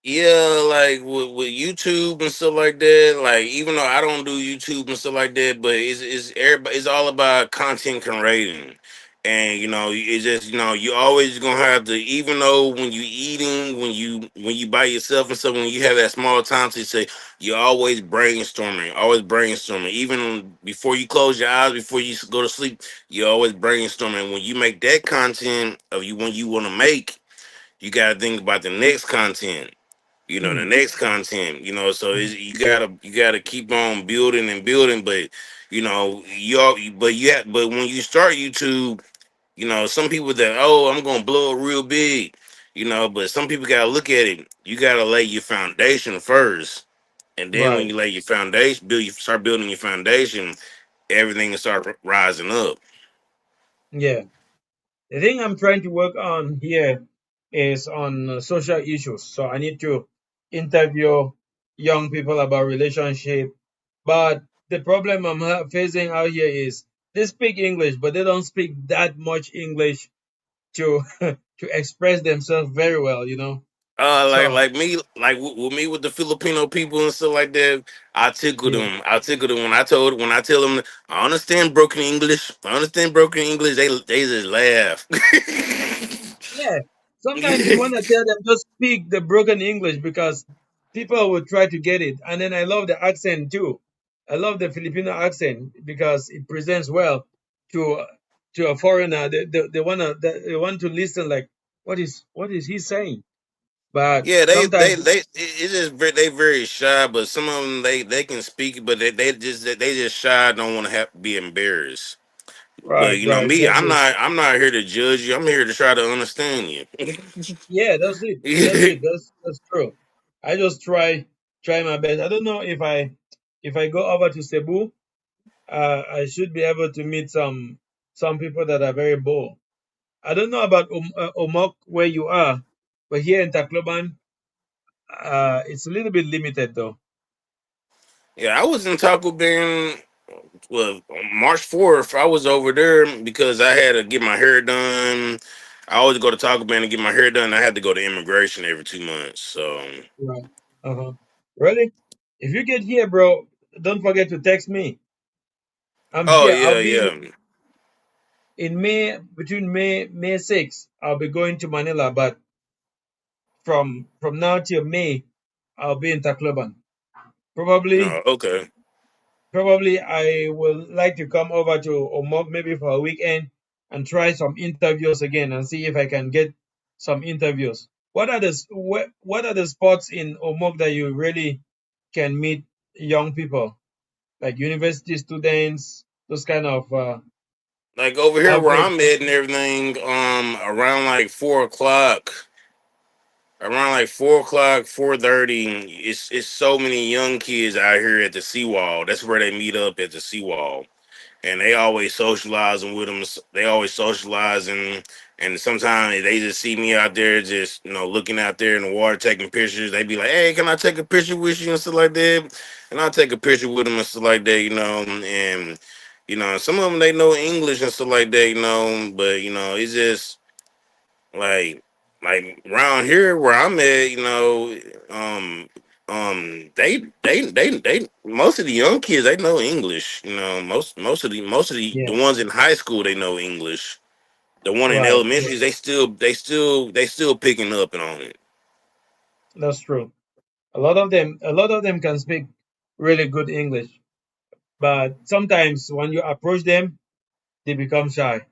[SPEAKER 3] Yeah, like with YouTube and stuff like that. Like even though I don't do YouTube and stuff like that, but it's everybody. It's all about content creating, and it's just you always gonna have to. Even though when you eating, when you by yourself and stuff, when you have that small time to say, you're always brainstorming. Even before you close your eyes, before you go to sleep, you're always brainstorming. When you make that content of you when you want to make, you got to think about the next content, the
[SPEAKER 1] Mm,
[SPEAKER 3] next content, so you gotta keep on building and building. But but when you start YouTube, some people that, oh, I'm gonna blow it real big, but some people gotta look at it. You gotta lay your foundation first, and then when
[SPEAKER 1] right.
[SPEAKER 3] you lay your foundation, start building your foundation, everything will start rising up.
[SPEAKER 1] Yeah. The thing I'm trying to work on here is on social issues. So I need to interview young people about relationship. But the problem I'm facing out here is they speak English, but they don't speak that much English to to express themselves very well. So
[SPEAKER 3] With me with the Filipino people and stuff like that. I tickled
[SPEAKER 1] yeah.
[SPEAKER 3] them. I tickled them when I tell them I understand broken English. I understand broken English. They just laugh.
[SPEAKER 1] Yeah, sometimes you want to tell them just speak the broken English because people will try to get it. And then I love the accent too. I love the Filipino accent because it presents well to to a foreigner. They want to listen like what is he saying? But
[SPEAKER 3] Yeah,
[SPEAKER 1] sometimes
[SPEAKER 3] it's just they very shy, but some of them they can speak, but they just shy. Don't want to have be embarrassed. But
[SPEAKER 1] right, right,
[SPEAKER 3] me,
[SPEAKER 1] that's it.
[SPEAKER 3] I'm not here to judge you. I'm here to try to understand you.
[SPEAKER 1] Yeah, that's it. That's it. That's true. I just try my best. I don't know if I go over to Cebu. I should be able to meet some people that are very bold. I don't know about Omok where you are, but here in Tacloban, it's a little bit limited though.
[SPEAKER 3] Yeah, I was in Taco Bell. Well, on March 4th, I was over there because I had to get my hair done. I always go to Taco Bell to get my hair done. I had to go to immigration every 2 months. So,
[SPEAKER 1] Right. Uh-huh. Really? If you get here, bro, don't forget to text me. I'm
[SPEAKER 3] oh
[SPEAKER 1] here. I'll
[SPEAKER 3] yeah,
[SPEAKER 1] be
[SPEAKER 3] yeah.
[SPEAKER 1] in May between May 6th. I'll be going to Manila, but from now till May, I'll be in Tacloban. Probably
[SPEAKER 3] No, okay.
[SPEAKER 1] Probably I will like to come over to Omog maybe for a weekend and try some interviews again and see if I can get some interviews. What are the spots in Omog that you really can meet young people, like university students, those kind of
[SPEAKER 3] Like over here where
[SPEAKER 1] outlets.
[SPEAKER 3] I'm at and everything, around like 4 o'clock, 4:30, it's so many young kids out here at the seawall. That's where they meet up at the seawall, and they always socializing with them. They always socializing, and sometimes they just see me out there, just looking out there in the water, taking pictures. They be like, "Hey, can I take a picture with you?" and stuff like that, and I take a picture with them and stuff like that, and some of them they know English and stuff like that, but it's just like around here where I'm at, um they most of the young kids they know English. Most of the
[SPEAKER 1] Yeah,
[SPEAKER 3] ones in high school they know English. The one in
[SPEAKER 1] right.
[SPEAKER 3] elementary they still picking up and on it.
[SPEAKER 1] That's true. A lot of them can speak really good English, but sometimes when you approach them, they become shy.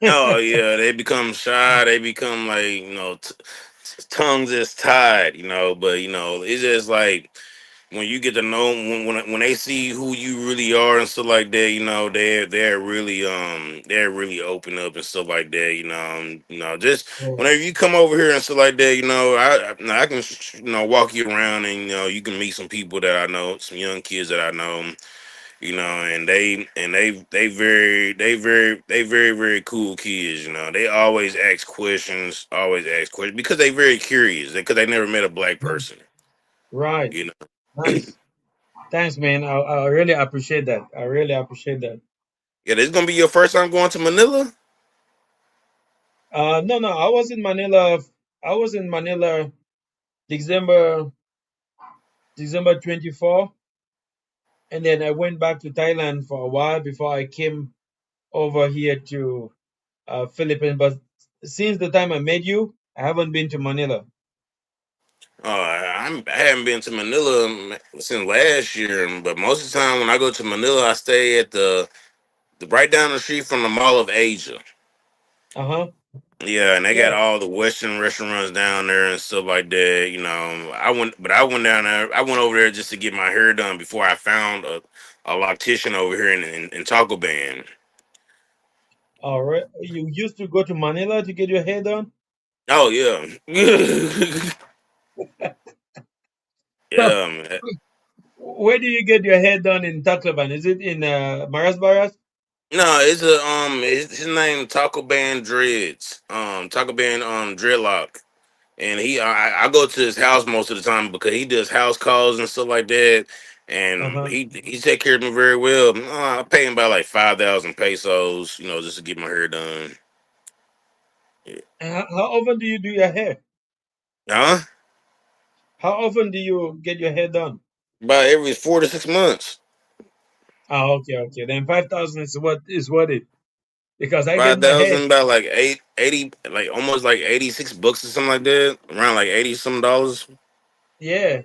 [SPEAKER 3] Oh yeah, they become shy. They become like tongues is tied. But it's just like when you get to know when they see who you really are and stuff like that, they're really open up and stuff like that. Just
[SPEAKER 1] Oh,
[SPEAKER 3] whenever you come over here and stuff like that, I can walk you around and you can meet some people that I know, some young kids that I know, and they very cool kids. They always ask questions because they very curious because they never met a black
[SPEAKER 1] yeah.
[SPEAKER 3] person.
[SPEAKER 1] Right.
[SPEAKER 3] You know.
[SPEAKER 1] Nice. Thanks, man. I really appreciate that. I really appreciate that.
[SPEAKER 3] Yeah, this is gonna be your first time going to Manila.
[SPEAKER 1] No, no, I was in Manila. I was in Manila December December 24, and then I went back to Thailand for a while before I came over here to Philippines. But since the time I met you, I haven't been to Manila.
[SPEAKER 3] I haven't been to Manila since last year, but most of the time when I go to Manila, I stay at the right down the street from the Mall of Asia.
[SPEAKER 1] Uh-huh.
[SPEAKER 3] Yeah, and they got
[SPEAKER 1] Yeah.
[SPEAKER 3] all the Western restaurants down there and stuff like that. I went down there. I went over there just to get my hair done before I found a loctician over here in Taco Band.
[SPEAKER 1] All right. You used to go to Manila to get your hair done?
[SPEAKER 3] Oh yeah, yeah. Man.
[SPEAKER 1] Where do you get your hair done in Tacloban? Is it in Maras Baras?
[SPEAKER 3] No, it's his name Taco Band Dreads. Taco Band Dreadlock. And I go to his house most of the time because he does house calls and stuff like that, and
[SPEAKER 1] Uh-huh.
[SPEAKER 3] he take care of me very well. I pay him about like 5,000 pesos, just to get my hair done. Yeah.
[SPEAKER 1] And how often do you do your hair?
[SPEAKER 3] Huh?
[SPEAKER 1] How often do you get your hair done?
[SPEAKER 3] About every 4 to 6 months.
[SPEAKER 1] Ah, okay, okay. Then 5,000 is what is worth it because I get
[SPEAKER 3] Five
[SPEAKER 1] my hair.
[SPEAKER 3] thousand, about like 80, like almost like $86 or something like that. Around like 80 some dollars.
[SPEAKER 1] Yeah,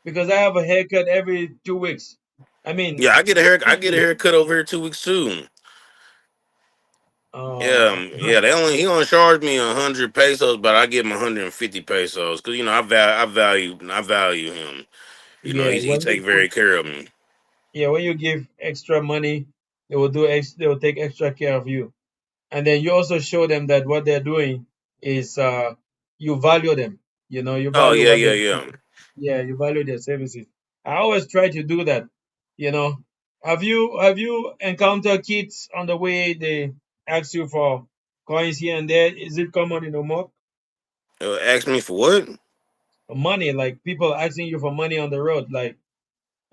[SPEAKER 1] because I have a haircut every 2 weeks. I mean,
[SPEAKER 3] Yeah, I get a
[SPEAKER 1] 2 weeks.
[SPEAKER 3] haircut over here 2 weeks too. Yeah,
[SPEAKER 1] Oh,
[SPEAKER 3] yeah. He only charged me 100 pesos, but I give him 150 pesos because I value him.
[SPEAKER 1] yeah.
[SPEAKER 3] He take very care of me.
[SPEAKER 1] When you give extra money, they will take extra care of you. And then you also show them that what they're doing is you value them. You
[SPEAKER 3] Oh
[SPEAKER 1] value
[SPEAKER 3] yeah,
[SPEAKER 1] what
[SPEAKER 3] yeah,
[SPEAKER 1] they
[SPEAKER 3] yeah.
[SPEAKER 1] Yeah, you value their services. I always try to do that. You know, have you encountered kids on the way they ask you for coins here and there? Is it common in Omok?
[SPEAKER 3] Ask me for what?
[SPEAKER 1] Money, like people asking you for money on the road, like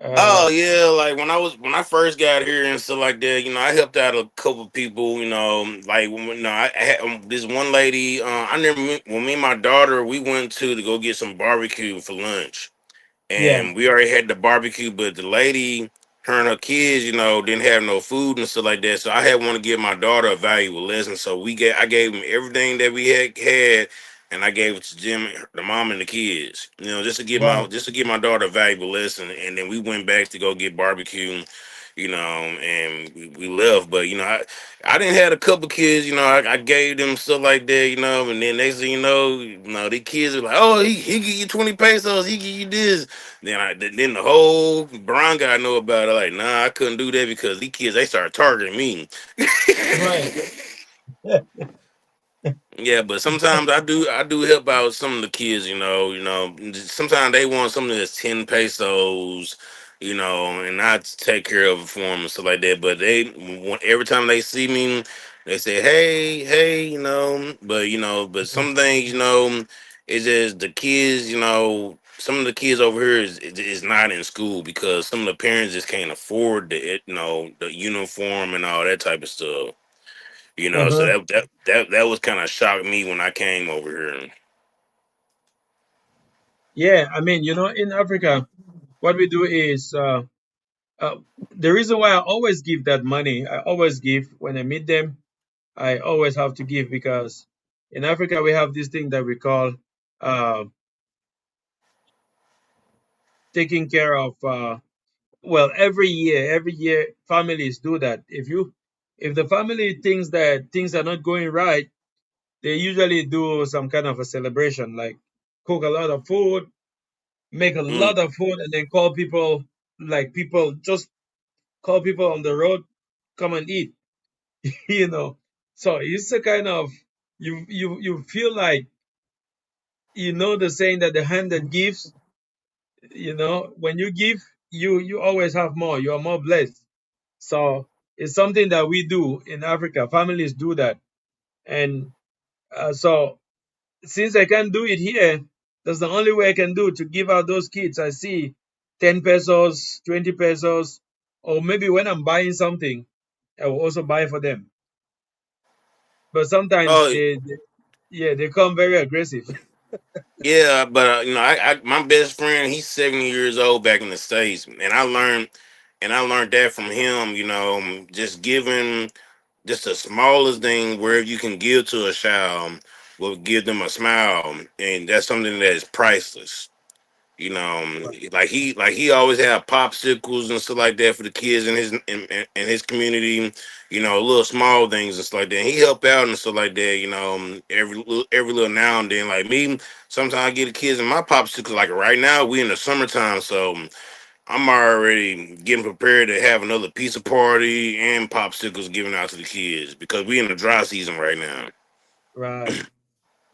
[SPEAKER 1] uh
[SPEAKER 3] Oh yeah, like when I first got here and stuff like that. I helped out a couple people. Like I had this one lady. I never when me and my daughter we went to go get some barbecue for lunch.
[SPEAKER 1] yeah,
[SPEAKER 3] And we already had the barbecue, but the lady, her and her kids, didn't have no food and stuff like that. So I had want to give my daughter a valuable lesson. So I gave them everything that we had, and I gave it to Jim, the mom, and the kids. Just to give
[SPEAKER 1] right.
[SPEAKER 3] my daughter a valuable lesson. And then we went back to go get barbecue. and we left. But I didn't have a couple kids. I gave them stuff like that. And then next thing these kids are like, oh, he give you 20 pesos, he give you this. Then the whole barangay I know about it. Like, nah, I couldn't do that because these kids they started targeting me.
[SPEAKER 1] Right.
[SPEAKER 3] Yeah, but sometimes I do help out some of the kids, sometimes they want something that's 10 pesos, and I take care of it for them and stuff like that. But every time they see me, they say, hey, hey, but some things, it's just the kids, some of the kids over here is not in school because some of the parents just can't afford the uniform and all that type of stuff. So
[SPEAKER 1] Uh-huh.
[SPEAKER 3] that was kind of shocked me when I came over here.
[SPEAKER 1] Yeah, I mean, in Africa, what we do is uh, the reason why I always give that money, I always give when I meet them. I always have to give because in Africa we have this thing that we call uh, taking care of. Well, every year families do that. If the family thinks that things are not going right, they usually do some kind of a celebration, like cook a lot of food, make a
[SPEAKER 3] Mm.
[SPEAKER 1] lot of food, and then call people, like people just call people on the road, come and eat. you know. So it's a kind of, you feel like, the saying that the hand that gives, when you give, you always have more. You are more blessed. So it's something that we do in Africa. Families do that, and so since I can't do it here, that's the only way I can do to give out those kids. I see 10 pesos, 20 pesos, or maybe when I'm buying something, I will also buy for them. But sometimes
[SPEAKER 3] Oh
[SPEAKER 1] yeah, they come very aggressive.
[SPEAKER 3] yeah, but my best friend, he's 70 years old back in the states, and I learned that from him. Just giving just the smallest thing where you can give to a child will give them a smile, and that's something that is priceless. Like he always had popsicles and stuff like that for the kids in his community. Little small things and stuff like that. And he helped out and stuff like that. Every little now and then. Like me, sometimes I get the kids in my popsicles. Like right now, we in the summertime, so I'm already getting prepared to have another pizza party and popsicles given out to the kids because we in the dry season right now.
[SPEAKER 1] Right.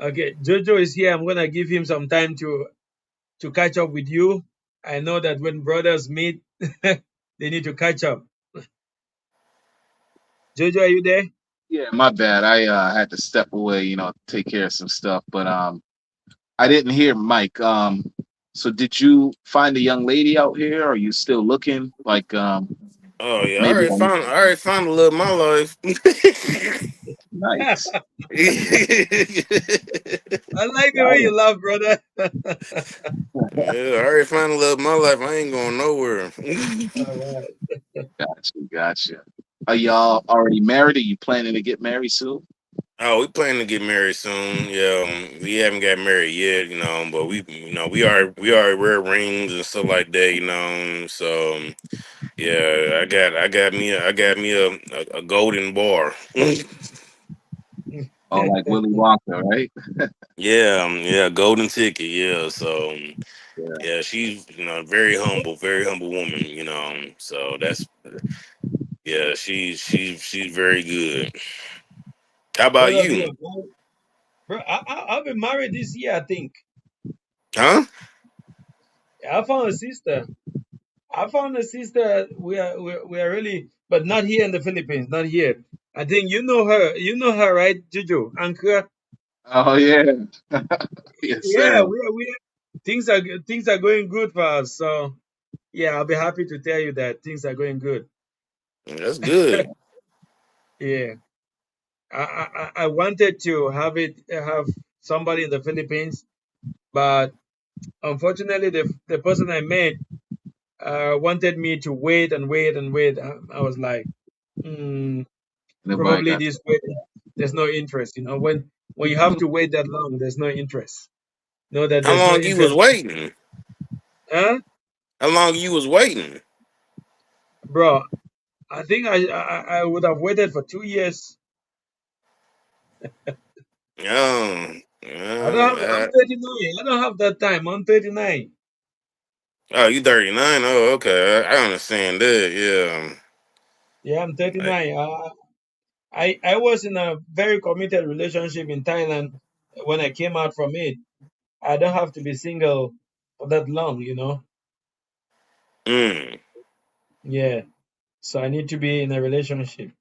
[SPEAKER 1] Okay, Jojo is here. I'm gonna give him some time to catch up with you. I know that when brothers meet, they need to catch up. Jojo, are you there?
[SPEAKER 2] Yeah, my bad. I had to step away, take care of some stuff. But I didn't hear Mike. So did you find a young lady out here? Are you still looking? Like
[SPEAKER 3] Oh yeah, I
[SPEAKER 2] maybe
[SPEAKER 3] already found I already found the love of my life.
[SPEAKER 2] nice.
[SPEAKER 1] I like the way
[SPEAKER 2] Got
[SPEAKER 1] you laugh, brother.
[SPEAKER 3] Yeah, I already found the love of my life. I ain't going nowhere.
[SPEAKER 1] All right.
[SPEAKER 2] gotcha. Are y'all already married? Are you planning to get married soon?
[SPEAKER 3] Oh, we planning to get married soon. Yeah, we haven't got married yet, but we are wear rings and stuff like that, So yeah, I got me a golden bar.
[SPEAKER 2] Oh, like Willy Wonka, right?
[SPEAKER 3] Yeah, yeah, golden ticket. Yeah, so
[SPEAKER 2] Yeah.
[SPEAKER 3] yeah, she's a very humble woman. So that's yeah, she's very good. How about
[SPEAKER 1] Both of you
[SPEAKER 3] you?
[SPEAKER 1] are good. Bro, I've been married this year, I think.
[SPEAKER 3] Huh?
[SPEAKER 1] I found a sister. I found a sister. We are really, but not here in the Philippines. Not here. I think you know her. You know her, right, Juju? Anka.
[SPEAKER 2] Oh yeah. Yes,
[SPEAKER 1] Yeah,
[SPEAKER 2] sir.
[SPEAKER 1] things are going good for us. So yeah, I'll be happy to tell you that things are going good.
[SPEAKER 3] That's good.
[SPEAKER 1] Yeah, I wanted to have somebody in the Philippines, but unfortunately, the person I met wanted me to wait and wait and wait. I was like, mm,
[SPEAKER 2] Nobody
[SPEAKER 1] probably
[SPEAKER 2] got
[SPEAKER 1] this way, there's no interest. When you have
[SPEAKER 2] you.
[SPEAKER 1] to wait that long, there's no interest. Know that
[SPEAKER 3] How
[SPEAKER 1] there's no
[SPEAKER 3] long you was
[SPEAKER 1] interest,
[SPEAKER 3] waiting?
[SPEAKER 1] huh,
[SPEAKER 3] How long you was waiting?
[SPEAKER 1] bro? I think I would have waited for 2 years.
[SPEAKER 3] Oh,
[SPEAKER 1] I don't have. I'm
[SPEAKER 3] yeah.
[SPEAKER 1] 39. I don't have that time. I'm 39.
[SPEAKER 3] Oh, you 39? Oh, okay. I understand that. Yeah.
[SPEAKER 1] Yeah, I'm
[SPEAKER 3] Like,
[SPEAKER 1] 39. I was in a very committed relationship in Thailand when I came out from it. I don't have to be single for that long, you know.
[SPEAKER 3] mm.
[SPEAKER 1] Yeah. So I need to be in a relationship.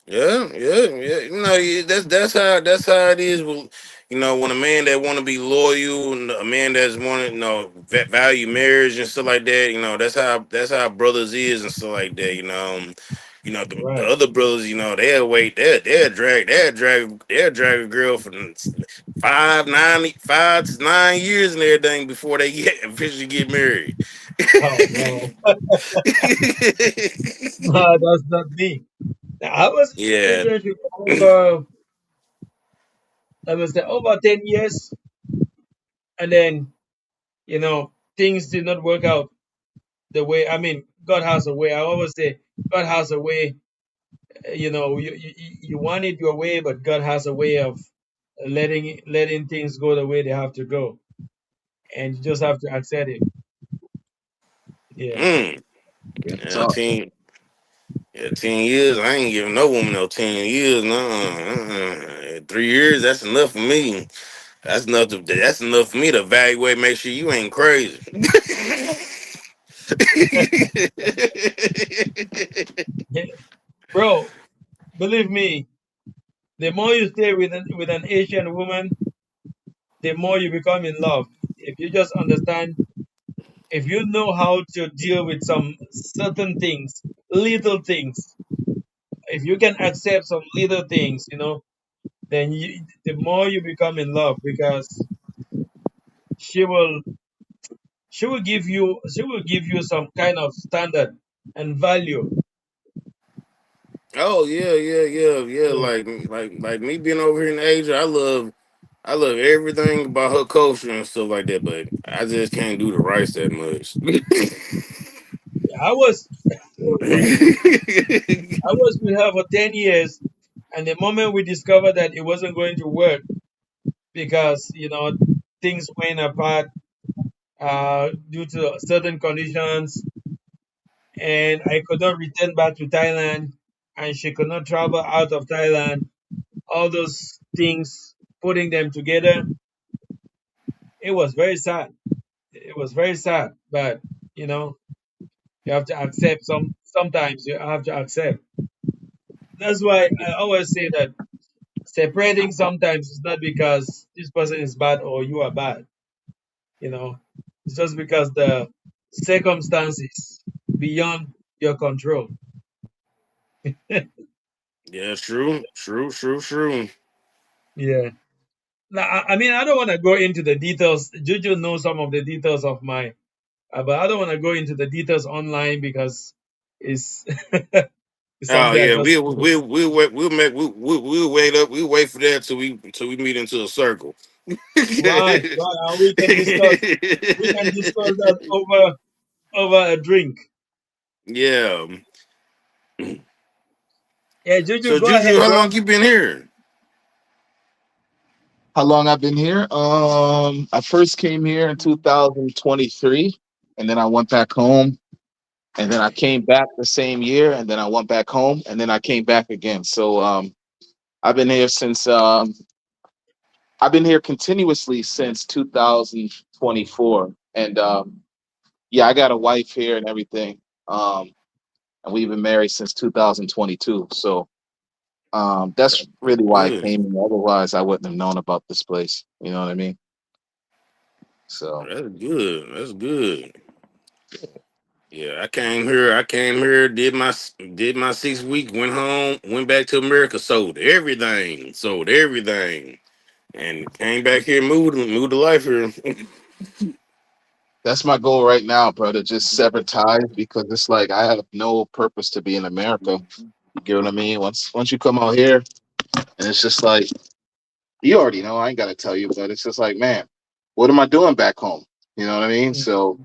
[SPEAKER 3] Yeah, yeah, yeah. That's how it is. When a man that want to be loyal, and a man that's want to value marriage and stuff like that. That's how brothers is and stuff like that. The
[SPEAKER 1] Right.
[SPEAKER 3] other brothers, they'll wait. They'll drag a girl for 5 to 9 years and everything before they get officially get married.
[SPEAKER 1] Oh no. No, that's not me. I was in a
[SPEAKER 3] Yeah.
[SPEAKER 1] relationship over, I was there over 10 years, and then, things did not work out the way, I mean, God has a way. I always say, God has a way. You want it your way, but God has a way of letting things go the way they have to go. And you just have to accept it. Yeah.
[SPEAKER 3] Mm.
[SPEAKER 2] Real
[SPEAKER 3] Yeah,
[SPEAKER 2] talk.
[SPEAKER 3] 10 years. I ain't giving no woman no 10 years. No, 3 years. That's enough for me. That's enough for me to evaluate. Make sure you ain't crazy.
[SPEAKER 1] Yeah. Bro, believe me, the more you stay with an Asian woman, the more you become in love. If you just understand, if you know how to deal with some certain things, little things, if you can accept some little things, then the more you become in love, because she will she will give you some kind of standard and value.
[SPEAKER 3] Oh yeah, yeah, yeah, yeah.
[SPEAKER 1] Yeah.
[SPEAKER 3] Like me being over here in Asia, I love everything about her culture and stuff like that. But I just can't do the rice that much.
[SPEAKER 1] I was I was with her for 10 years, and the moment we discovered that it wasn't going to work because things went apart due to certain conditions, and I could not return back to Thailand, and she could not travel out of Thailand. All those things, putting them together, it was very sad. It was very sad, but you know, you have to accept. Sometimes you have to accept. That's why I always say that separating sometimes is not because this person is bad or you are bad. You know, it's just because the circumstances beyond your control.
[SPEAKER 3] Yeah, true, true, true, true.
[SPEAKER 1] Yeah. Now, I mean, I don't want to go into the details. Juju knows some of the details of my, but I don't want to go into the details online because it's, it's
[SPEAKER 3] Oh
[SPEAKER 1] something I
[SPEAKER 3] yeah,
[SPEAKER 1] just.
[SPEAKER 3] we wait. We'll wait up. We wait for that till we meet into a circle.
[SPEAKER 1] Right, right. And we can discuss that over a drink.
[SPEAKER 3] Yeah.
[SPEAKER 1] Yeah, Juju,
[SPEAKER 3] So
[SPEAKER 1] go ahead,
[SPEAKER 3] Juju, how
[SPEAKER 1] bro.
[SPEAKER 3] long you been here?
[SPEAKER 2] How long I've been here? I first came here in 2023, and then I went back home, and then I came back the same year, and then I went back home, and then I came back again. So I've been here since I've been here continuously since 2024, and yeah, I got a wife here and everything, and we've been married since 2022. So that's really why I
[SPEAKER 3] Good.
[SPEAKER 2] came. Otherwise, I wouldn't have known about this place. You know what I mean? So.
[SPEAKER 3] That's good. That's good. Yeah, I came here, did my 6 week, went home, went back to America, sold everything, and came back here, moved to life here.
[SPEAKER 2] That's my goal right now, bro, to just sever ties because it's like I have no purpose to be in America. You get what I mean? Once you come out here and it's just like you already know, I ain't gotta tell you, but it's just like, man, what am I doing back home? You know what I mean? So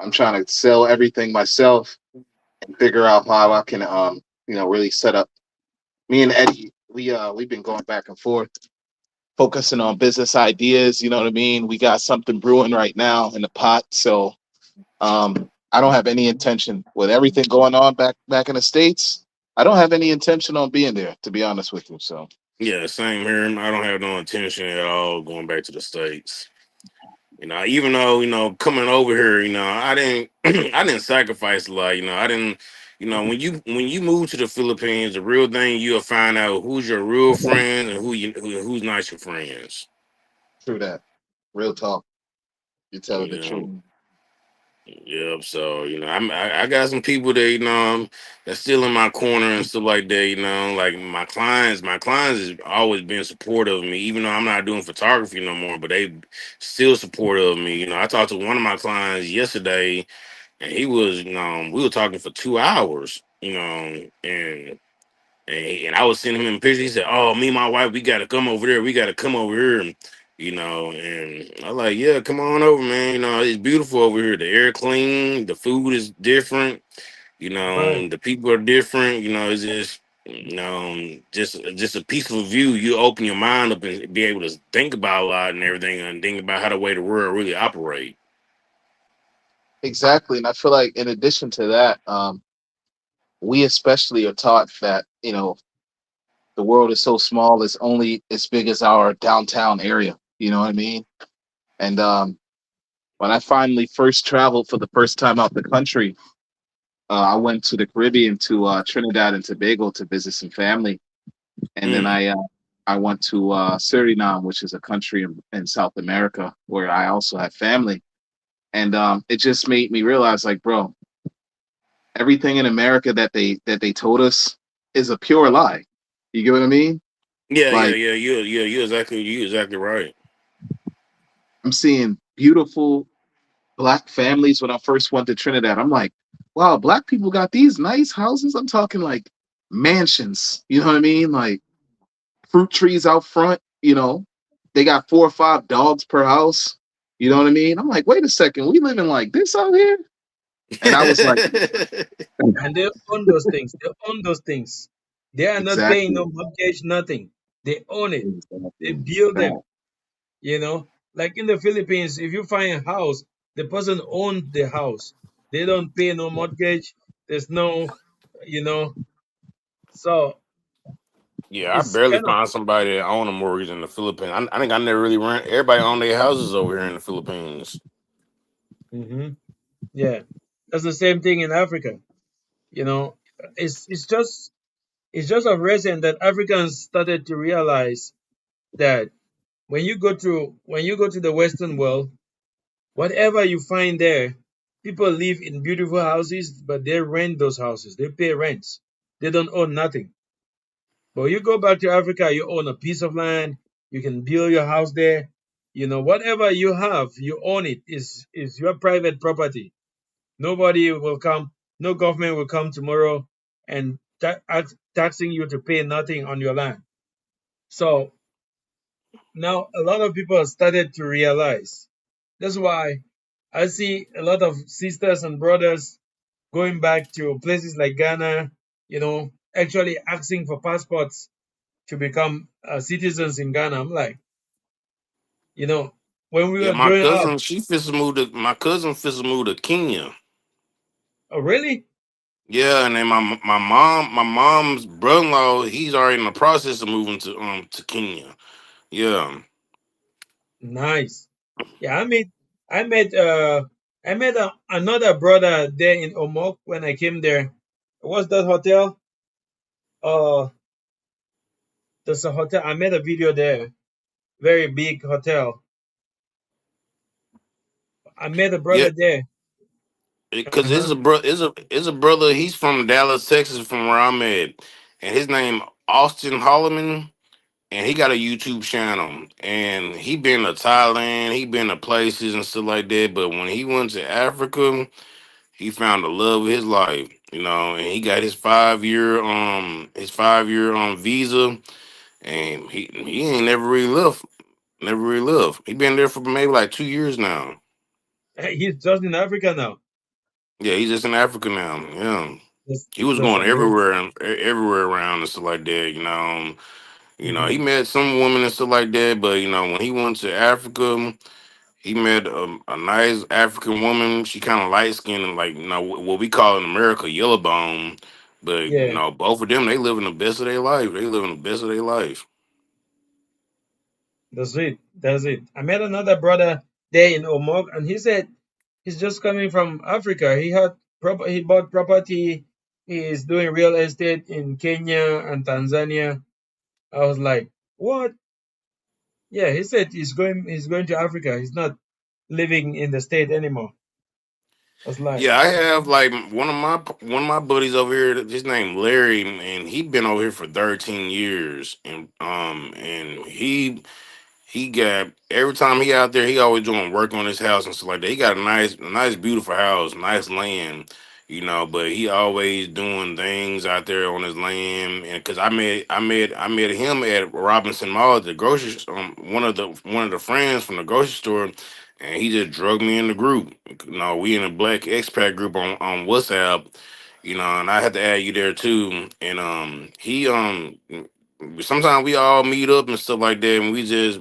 [SPEAKER 2] I'm trying to sell everything myself and figure out how I can really set up. Me and Eddie, we've been going back and forth, focusing on business ideas. You know what I mean? We got something brewing right now in the pot. So I don't have any intention with everything going on back in the States. I don't have any intention on being there, to be honest with you. So
[SPEAKER 3] Yeah, same here. I don't have no intention at all going back to the States. Even though coming over here, I didn't I didn't sacrifice a lot. I didn't. When you move to the Philippines, the real thing you'll find out who's your real friends and who's not your friends.
[SPEAKER 2] true that. Real talk. You're telling the
[SPEAKER 3] You
[SPEAKER 2] truth.
[SPEAKER 3] know. Yep. So I got some people that that's still in my corner and stuff like that. Like my clients. My clients has always been supportive of me, even though I'm not doing photography no more. But they still supportive of me. I talked to one of my clients yesterday, and he was, we were talking for 2 hours. And I was sending him pictures. He said, "Oh, me and my wife, we got to come over there. We got to come over here." And I like, "Yeah, come on over, man. It's beautiful over here. The air clean, the food is different.
[SPEAKER 1] Right.
[SPEAKER 3] The people are different. It's just a peaceful view. You open your mind up and be able to think about a lot and everything, and think about how the way the world really operate."
[SPEAKER 2] Exactly. And I feel like in addition to that, we especially are taught that, the world is so small, it's only as big as our downtown area. You know what I mean? And when I finally first traveled for the first time out the country, I went to the Caribbean, to Trinidad and Tobago, to visit some family. And then
[SPEAKER 3] Mm.
[SPEAKER 2] I went to Suriname, which is a country in South America where I also have family. And it just made me realize, like, bro, everything in America that they told us is a pure lie. You get what I mean?
[SPEAKER 3] Yeah, yeah,
[SPEAKER 2] Like,
[SPEAKER 3] yeah. You exactly right.
[SPEAKER 2] I'm seeing beautiful black families when I first went to Trinidad. I'm like, wow, black people got these nice houses. I'm talking like mansions. You know what I mean? Like fruit trees out front. They got 4 or 5 dogs per house. You know what I mean? I'm like, wait a second, we living like this out here? And I was like,
[SPEAKER 1] And they own those things. They own those things. They are not paying
[SPEAKER 2] exactly,
[SPEAKER 1] no mortgage, nothing. They own it. They
[SPEAKER 2] exactly
[SPEAKER 1] build
[SPEAKER 2] that.
[SPEAKER 1] them. Like in the Philippines, if you find a house, the person owns the house. They don't pay no mortgage. There's no, you know, so
[SPEAKER 3] Yeah, I
[SPEAKER 1] it's
[SPEAKER 3] barely
[SPEAKER 1] kind of,
[SPEAKER 3] find somebody that own a mortgage in the Philippines. I think I never really rent. Everybody own their houses over here in the Philippines.
[SPEAKER 1] hmm yeah. That's the same thing in Africa. You know, it's just a reason that Africans started to realize that when you go to the Western world, whatever you find there, people live in beautiful houses, but they rent those houses. They pay rents. They don't own nothing. But you go back to Africa, you own a piece of land. You can build your house there. Whatever you have, you own it. Is your private property. Nobody will come. No government will come tomorrow and taxing you to pay nothing on your land. So now a lot of people have started to realize. That's why I see a lot of sisters and brothers going back to places like Ghana, actually asking for passports to become citizens in Ghana. I'm like, you know, when we
[SPEAKER 3] Yeah,
[SPEAKER 1] were
[SPEAKER 3] my
[SPEAKER 1] growing up,
[SPEAKER 3] cousin, she fits moved to my cousin fits moved to Kenya.
[SPEAKER 1] oh, really?
[SPEAKER 3] Yeah, and then my mom's brother in law, he's already in the process of moving to Kenya. Yeah.
[SPEAKER 1] Nice. Yeah, I met another brother there in Omok when I came there. What's that hotel? Uh, there's a hotel. I made a video there. Very big hotel. I met a
[SPEAKER 3] Yeah,
[SPEAKER 1] brother there.
[SPEAKER 3] because
[SPEAKER 1] Uh-huh.
[SPEAKER 3] it's a brother. He's from Dallas, Texas, from where I'm at, and his name Austin Holloman, and he got a YouTube channel, and he been to Thailand, he been to places and stuff like that. But when he went to Africa, he found the love of his life, and he got his 5 year visa, and he ain't never really left. Never really left. He been there for maybe like 2 years now.
[SPEAKER 1] He's just in Africa now.
[SPEAKER 3] Yeah, he's just in Africa now. Yeah. He was
[SPEAKER 1] That's
[SPEAKER 3] going
[SPEAKER 1] amazing.
[SPEAKER 3] everywhere and everywhere around and stuff like that. He
[SPEAKER 1] Hmm.
[SPEAKER 3] met some women and stuff like that. But when he went to Africa, he met a nice African woman. She kind of light skinned and like what we call in America yellow bone. But
[SPEAKER 1] Yeah,
[SPEAKER 3] both of them they living the best of their life. They living the best of their life.
[SPEAKER 1] that's it. That's it. I met another brother there in Omog, and he said he's just coming from Africa. He bought property. He is doing real estate in Kenya and Tanzania. I was like, what? Yeah, he said he's going to Africa. He's not living in the state anymore. I was like,
[SPEAKER 3] Yeah, I have like one of my buddies over here. His name Larry, and he been over here for 13 years, and he got every time he out there, he always doing work on his house and stuff like that. He got a nice, beautiful house, nice land, but he always doing things out there on his land. And because I met him at Robinson Mall, the grocery, one of the friends from the grocery store, and he just drug me in the group. We in a black expat group on WhatsApp. And I had to add you there too. And he sometimes we all meet up and stuff like that, and we just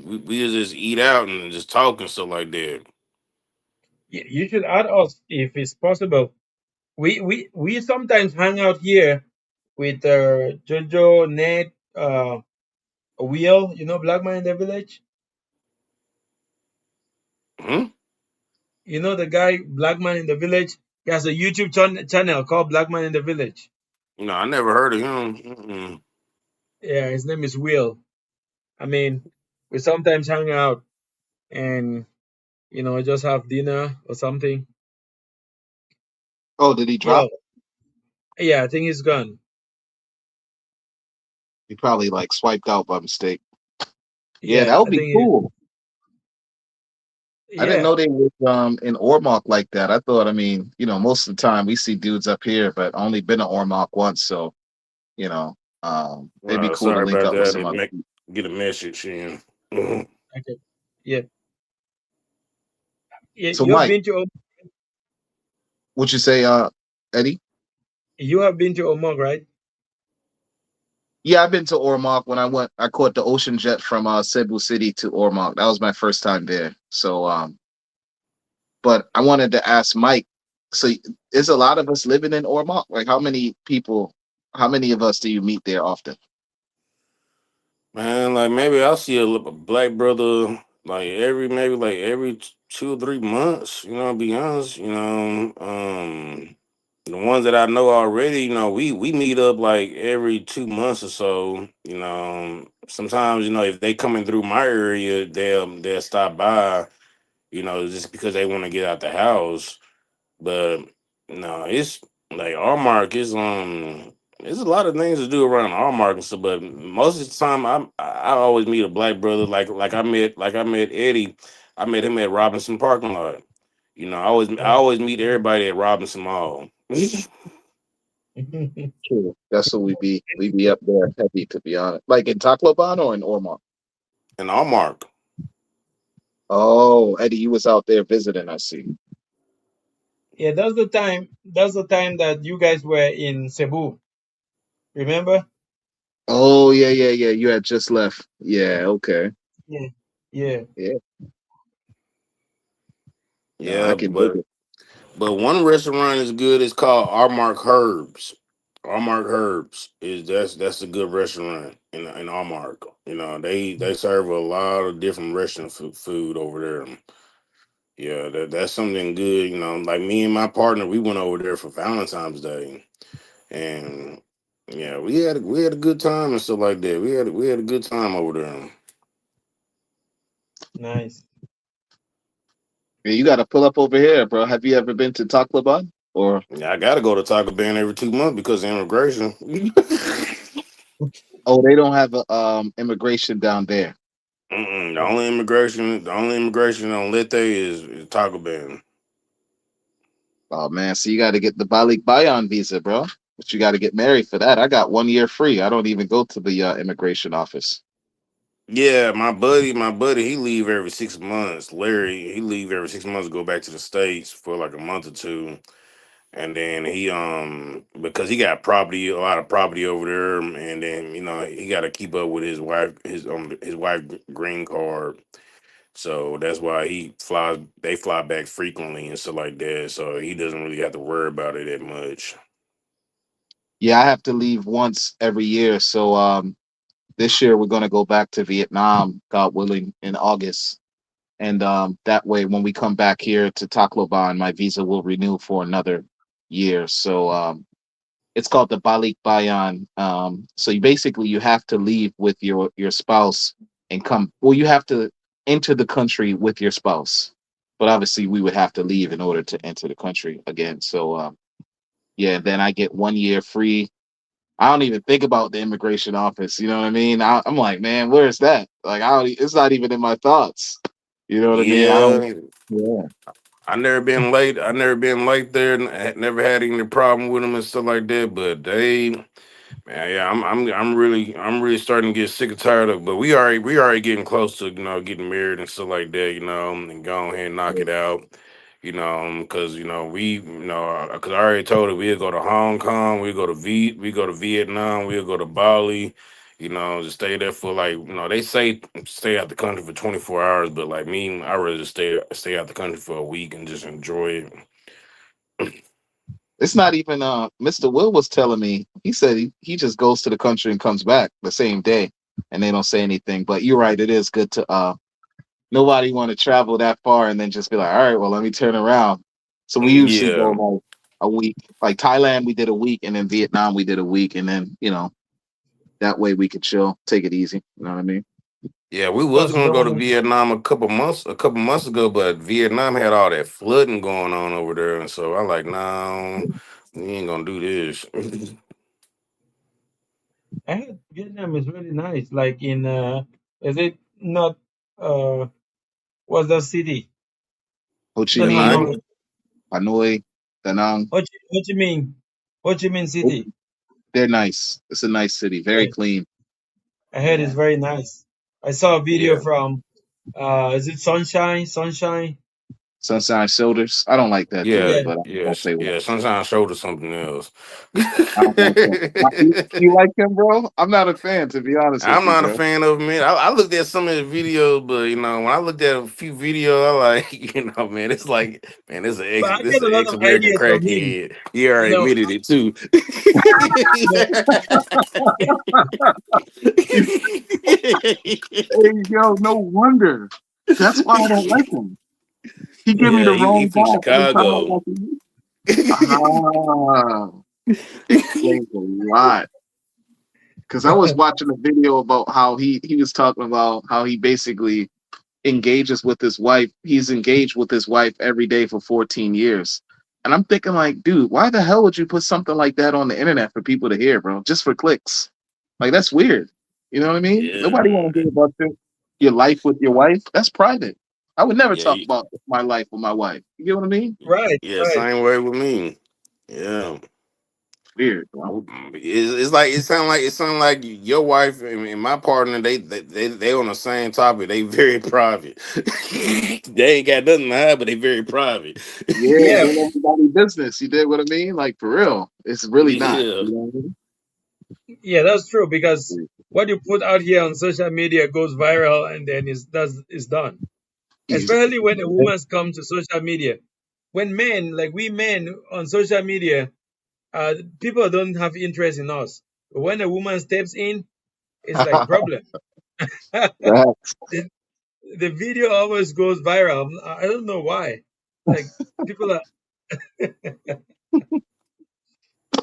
[SPEAKER 3] eat out and just talk and stuff like that.
[SPEAKER 1] You should add us if it's possible. We sometimes hang out here with Jojo, Ned, Will. You know, Black Man in the Village.
[SPEAKER 3] Hmm?
[SPEAKER 1] You know the guy, Black Man in the Village. He has a YouTube channel called Black Man in the Village.
[SPEAKER 3] I never heard of him. Mm-mm.
[SPEAKER 1] Yeah, his name is Will. I mean, we sometimes hang out and just have dinner or something.
[SPEAKER 2] Oh, did he drop?
[SPEAKER 1] Well, yeah, I think he's gone.
[SPEAKER 2] He probably like swiped out by mistake. Yeah,
[SPEAKER 1] Yeah,
[SPEAKER 2] that would
[SPEAKER 1] I
[SPEAKER 2] be
[SPEAKER 1] think
[SPEAKER 2] cool. I didn't
[SPEAKER 1] yeah,
[SPEAKER 2] know they was in Ormoc like that. I thought, I mean, most of the time we see dudes up here, but only been to Ormoc once, so you know, it'd be cool to
[SPEAKER 3] Sorry
[SPEAKER 2] link
[SPEAKER 3] about
[SPEAKER 2] up with
[SPEAKER 3] that.
[SPEAKER 2] some other people.
[SPEAKER 3] Get a message in. Mhm.
[SPEAKER 1] okay, yeah, yeah.
[SPEAKER 2] So
[SPEAKER 1] You have
[SPEAKER 2] Mike,
[SPEAKER 1] been to
[SPEAKER 2] what you say, Eddie?
[SPEAKER 1] Omog, right?
[SPEAKER 2] Yeah, I've been to Ormoc when I caught the ocean jet from Cebu City to Ormoc. That was my first time there. So but I wanted to ask Mike, so is a lot of us living in Ormoc? Like how many of us do you meet there often?
[SPEAKER 3] Man, like maybe I'll see a black brother like maybe like every 2 or 3 months. To be honest, the ones that I know already, we meet up like every 2 months or so. Sometimes if they coming through my area, they'll stop by. Just because they want to get out the house. But no, it's like our mark is there's a lot of things to do around our market and stuff, but most of the time I always meet a black brother like I met Eddie. I met him at Robinson parking lot. I always meet everybody at Robinson Mall.
[SPEAKER 2] True. That's what we be up there heavy, to be honest. Like in Tacloban or in Ormoc?
[SPEAKER 3] And our mark.
[SPEAKER 2] Oh, Eddie, you was out there visiting, I see.
[SPEAKER 1] Yeah, that's the time. That's the time that you guys were in Cebu. Remember?
[SPEAKER 2] Oh yeah, yeah, yeah. You had just left. Yeah, okay.
[SPEAKER 1] Yeah, yeah.
[SPEAKER 2] Yeah. No, I
[SPEAKER 3] Yeah,
[SPEAKER 2] can dig it.
[SPEAKER 3] but one restaurant is good. It's called Our Mark Herbs. Our Mark Herbs is that's a good restaurant in Our Mark. They serve a lot of different restaurant food over there. Yeah, that's something good. Like me and my partner, we went over there for Valentine's Day, and yeah, we had a good time and stuff like that. We had a good time over there.
[SPEAKER 1] Nice.
[SPEAKER 2] Yeah, you got to pull up over here, bro. Have you ever been to Tacloban? Or
[SPEAKER 3] Yeah, I got to go to Taco Bell every 2 months because of immigration.
[SPEAKER 2] oh, they don't have a immigration down there.
[SPEAKER 3] Mm-mm, the only immigration on Leyte is Taco Bell.
[SPEAKER 2] Oh man, so you got to get the Balik Bayan visa, bro. But you got to get married for that. I got 1 year free. I don't even go to the immigration office.
[SPEAKER 3] Yeah, my buddy, he leave every 6 months. Larry, he leave every 6 months to go back to the States for like a month or two. and then he because he got property, a lot of property over there, and then he got to keep up with his wife green card. So that's why they fly back frequently and stuff like that. So he doesn't really have to worry about it that much.
[SPEAKER 2] Yeah, I have to leave once every year. So this year we're gonna go back to Vietnam, God willing, in August. And that way, when we come back here to Tacloban, my visa will renew for another year. So it's called the Balik Bayan. So you have to leave with your spouse and come. Well, you have to enter the country with your spouse, but obviously we would have to leave in order to enter the country again. So yeah, then I get 1 year free. I don't even think about the immigration office. You know what I mean? I'm like, man, where is that? Like, I don't. It's not even in my thoughts. You know what I mean? I don't.
[SPEAKER 3] Yeah,
[SPEAKER 2] Yeah.
[SPEAKER 3] I never been late. I never been late there. Never had any problem with them and stuff like that. But man, yeah, I'm really starting to get sick and tired of. But we already getting close to getting married and stuff like that. And go ahead and knock it out. Because because I already told her we'll go to Hong Kong, we go to Vietnam, we'll go to Bali. Just stay there for like they say stay out the country for 24 hours, but like me, I rather just stay out the country for a week and just enjoy it.
[SPEAKER 2] It's not even. Mr. Will was telling me. He said he just goes to the country and comes back the same day, and they don't say anything. But you're right. It is good to. Nobody want to travel that far and then just be like, all right, well, let me turn around. So we usually go
[SPEAKER 3] Yeah.
[SPEAKER 2] like a week. Like Thailand, we did a week, and then Vietnam, we did a week, and then that way we could chill, take it easy. You know what I mean?
[SPEAKER 3] Yeah, we was
[SPEAKER 1] Plus, you
[SPEAKER 3] gonna go
[SPEAKER 1] don't
[SPEAKER 3] to
[SPEAKER 1] want
[SPEAKER 3] Vietnam a couple months ago, but Vietnam had all that flooding going on over there, and so I like, no, we ain't gonna do this.
[SPEAKER 1] I heard Vietnam is really nice. Like in is it not what's the city?
[SPEAKER 2] Ho Chi
[SPEAKER 1] The
[SPEAKER 3] Da
[SPEAKER 2] Minh,
[SPEAKER 3] Nang.
[SPEAKER 1] Hanoi.
[SPEAKER 2] Hanoi, Da Nang.
[SPEAKER 1] Ho Chi Minh. Ho Chi Minh City.
[SPEAKER 2] They're nice. It's a nice city, very
[SPEAKER 1] Yeah,
[SPEAKER 2] clean.
[SPEAKER 1] I heard it's
[SPEAKER 2] Yeah.
[SPEAKER 1] very nice. I saw a video
[SPEAKER 3] Yeah,
[SPEAKER 1] from is it Sunshine? Sunshine?
[SPEAKER 2] Sunshine Shoulders. I don't like that
[SPEAKER 3] yeah,
[SPEAKER 2] dude,
[SPEAKER 1] Yeah.
[SPEAKER 2] but I'm gonna
[SPEAKER 3] yes,
[SPEAKER 2] say what.
[SPEAKER 3] yeah. Sunshine showed us something else.
[SPEAKER 2] I don't like him. You like him, bro? I'm not a fan, to be honest with
[SPEAKER 3] I'm
[SPEAKER 2] you,
[SPEAKER 3] not a
[SPEAKER 2] bro.
[SPEAKER 3] fan of him, man. I looked at some of his videos, but when I looked at a few videos, I like, man, it's like, man,
[SPEAKER 1] But I
[SPEAKER 3] this
[SPEAKER 1] get
[SPEAKER 3] is
[SPEAKER 1] a
[SPEAKER 3] an
[SPEAKER 1] lot
[SPEAKER 3] ex
[SPEAKER 1] of
[SPEAKER 3] American
[SPEAKER 1] ideas from him.
[SPEAKER 3] crackhead. He
[SPEAKER 1] You
[SPEAKER 3] already
[SPEAKER 1] know,
[SPEAKER 3] admitted it too.
[SPEAKER 1] you know,
[SPEAKER 2] Hey, yo, no wonder. That's why I don't like him. He give me
[SPEAKER 3] Yeah,
[SPEAKER 2] the
[SPEAKER 3] he
[SPEAKER 2] wrong
[SPEAKER 3] from
[SPEAKER 2] vibe every time I
[SPEAKER 3] Chicago.
[SPEAKER 2] watch him. Ah, explains a lot. Because I was watching a video about how he was talking about how he basically engages with his wife. He's engaged with his wife every day for 14 years. And I'm thinking like, dude, why the hell would you put something like that on the internet for people to hear, bro? Just for clicks. Like that's weird. You know what I mean?
[SPEAKER 3] Yeah,
[SPEAKER 2] Nobody want to hear about your life with your wife. That's private. I would never
[SPEAKER 3] yeah,
[SPEAKER 2] talk about my life with my wife. You get what I mean?
[SPEAKER 1] right,
[SPEAKER 3] yeah.
[SPEAKER 1] right.
[SPEAKER 3] Same way with me. Yeah.
[SPEAKER 2] Weird, bro.
[SPEAKER 3] It's like it sound like your wife and my partner they on the same topic. They very private. They ain't got nothing to hide, but they very private.
[SPEAKER 2] Yeah, it
[SPEAKER 1] Yeah,
[SPEAKER 2] ain't everybody business. You did what I mean? Like for real. It's really not.
[SPEAKER 3] Yeah,
[SPEAKER 2] You know what
[SPEAKER 1] yeah, that's true
[SPEAKER 2] I
[SPEAKER 1] because
[SPEAKER 2] mean?
[SPEAKER 1] what you put out here on social media goes viral and then is done.
[SPEAKER 2] Easy.
[SPEAKER 1] Especially when a woman comes to social media. When men, like we men on social media, people don't have interest in us. But when a woman steps in, it's like problem. the, the video always goes viral. I don't know why. Like people are,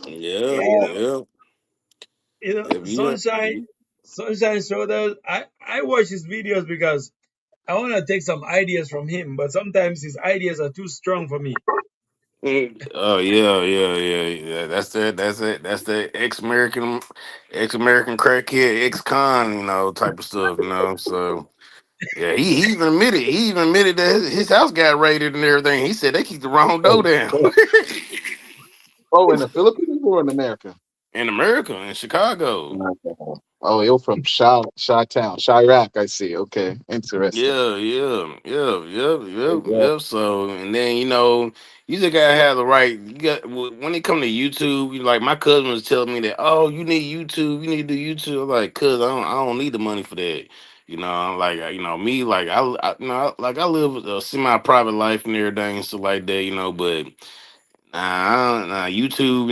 [SPEAKER 3] yeah,
[SPEAKER 1] you know,
[SPEAKER 3] yeah. If you don't,
[SPEAKER 1] Sunshine Shoulders. I watch his videos because I want to take some ideas from him, but sometimes his ideas are too strong for me.
[SPEAKER 3] oh yeah, yeah, yeah, yeah. That's the ex American crackhead, ex con, type of stuff. So. Yeah, he even admitted that his house got raided and everything. He said they kicked the wrong door
[SPEAKER 2] Oh,
[SPEAKER 3] down.
[SPEAKER 2] oh, oh, in the Philippines or in America?
[SPEAKER 3] In America, in Chicago.
[SPEAKER 2] Okay. Oh, you're from Shah Town, Chirac. I see. Okay, interesting. There
[SPEAKER 3] Yeah. So, and then you just gotta have the right. You got when it come to YouTube. Like my cousin was telling me that, oh, you need YouTube. You need to do YouTube. I'm like, cuz I don't need the money for that. I'm like, me, like like I live a semi-private life and everything and stuff like that. But YouTube.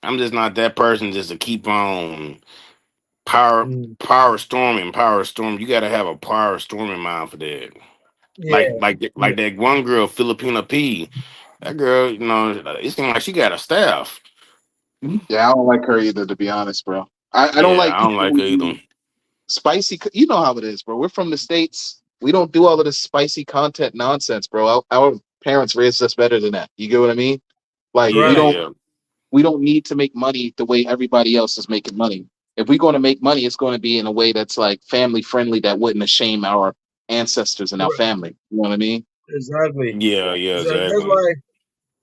[SPEAKER 3] I'm just not that person just to keep on power
[SPEAKER 1] Mm.
[SPEAKER 3] power storm. You got to have a power storming mind for that. Like
[SPEAKER 1] Yeah.
[SPEAKER 3] like
[SPEAKER 1] Yeah.
[SPEAKER 3] like that one girl, Filipina P. That girl, it seems like she got a staff.
[SPEAKER 2] Yeah, I don't like her either, to be honest, bro. I don't
[SPEAKER 3] Yeah,
[SPEAKER 2] like
[SPEAKER 3] I don't
[SPEAKER 2] people
[SPEAKER 3] like her
[SPEAKER 2] who
[SPEAKER 3] either.
[SPEAKER 2] do spicy. You know how it is, bro. We're from the States. We don't do all of this spicy content nonsense, bro. Our parents raised us better than that. You get what I mean? Like
[SPEAKER 3] Yeah,
[SPEAKER 1] Right.
[SPEAKER 3] yeah,
[SPEAKER 2] we don't need to make money the way everybody else is making money. If we're going to make money, it's going to be in a way that's like family friendly, that wouldn't shame our ancestors and our
[SPEAKER 1] Right.
[SPEAKER 2] family. You know what I mean?
[SPEAKER 1] Exactly.
[SPEAKER 3] yeah,
[SPEAKER 1] So that's
[SPEAKER 3] exactly.
[SPEAKER 1] why.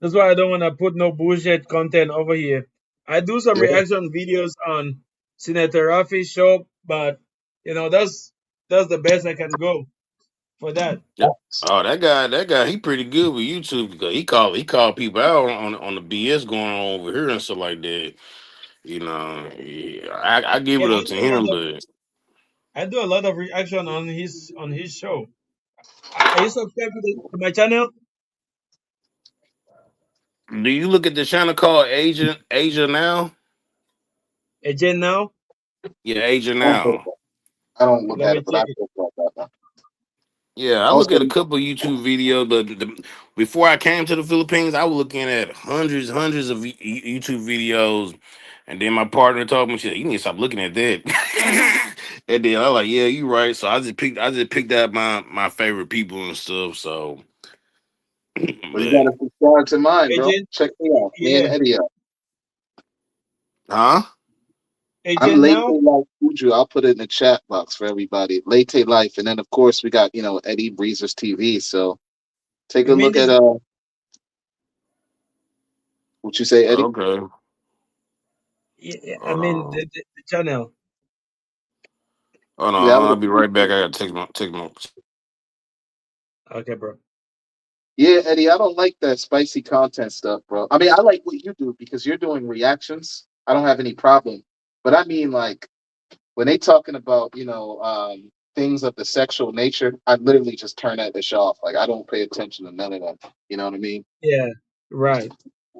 [SPEAKER 1] That's why I don't want to put no bullshit content over here. I do some
[SPEAKER 2] Yeah.
[SPEAKER 1] reaction videos on Senator Rafi's show, but that's the best I can go for that.
[SPEAKER 3] Yeah. Oh, that guy, he pretty good with YouTube because he called people out on the BS going on over here and stuff like that. Yeah, I give
[SPEAKER 1] Yeah,
[SPEAKER 3] it up to him, but
[SPEAKER 1] I do a lot of reaction on his show. Are you subscribed to my channel?
[SPEAKER 3] do you look at the channel called Asia now?
[SPEAKER 1] Again now?
[SPEAKER 3] Yeah, Asia
[SPEAKER 2] I don't look
[SPEAKER 3] now.
[SPEAKER 2] I don't look
[SPEAKER 1] Let
[SPEAKER 2] at
[SPEAKER 1] me
[SPEAKER 2] it, but I
[SPEAKER 1] check it.
[SPEAKER 2] look at that one.
[SPEAKER 3] Yeah, I look
[SPEAKER 2] Also,
[SPEAKER 3] at a couple of YouTube videos, but before I came to the Philippines, I was looking at hundreds of YouTube videos, and then my partner told me, she said, "You need to stop looking at that." And then I was like, "Yeah, you right." So I just picked out my favorite people and stuff. So,
[SPEAKER 2] but you
[SPEAKER 3] but
[SPEAKER 2] gotta subscribe to mine, bro.
[SPEAKER 1] Agent,
[SPEAKER 2] Check me out. Me and
[SPEAKER 1] yeah.
[SPEAKER 2] Eddie out.
[SPEAKER 3] huh?
[SPEAKER 2] I'm
[SPEAKER 1] Agent
[SPEAKER 2] Late
[SPEAKER 1] now?
[SPEAKER 2] Life Fuju. I'll put it in the chat box for everybody. Late Life. And then of course we got, Eddie Breezer's TV. So take
[SPEAKER 1] You
[SPEAKER 2] a
[SPEAKER 1] mean
[SPEAKER 2] look at
[SPEAKER 1] this?
[SPEAKER 2] what you say, Eddie?
[SPEAKER 3] Okay,
[SPEAKER 1] Yeah, yeah, I
[SPEAKER 3] hold
[SPEAKER 1] mean
[SPEAKER 3] on,
[SPEAKER 1] the channel.
[SPEAKER 2] Yeah, I
[SPEAKER 3] I'll
[SPEAKER 2] would
[SPEAKER 3] be right back. I gotta take my.
[SPEAKER 1] Okay, bro.
[SPEAKER 2] Yeah, Eddie, I don't like that spicy content stuff, bro. I mean, I like what you do because you're doing reactions. I don't have any problem. But I mean, like, when they talking about, things of the sexual nature, I literally just turn that bitch off. Like, I don't pay attention to none of that. You know what I mean?
[SPEAKER 1] Yeah, right,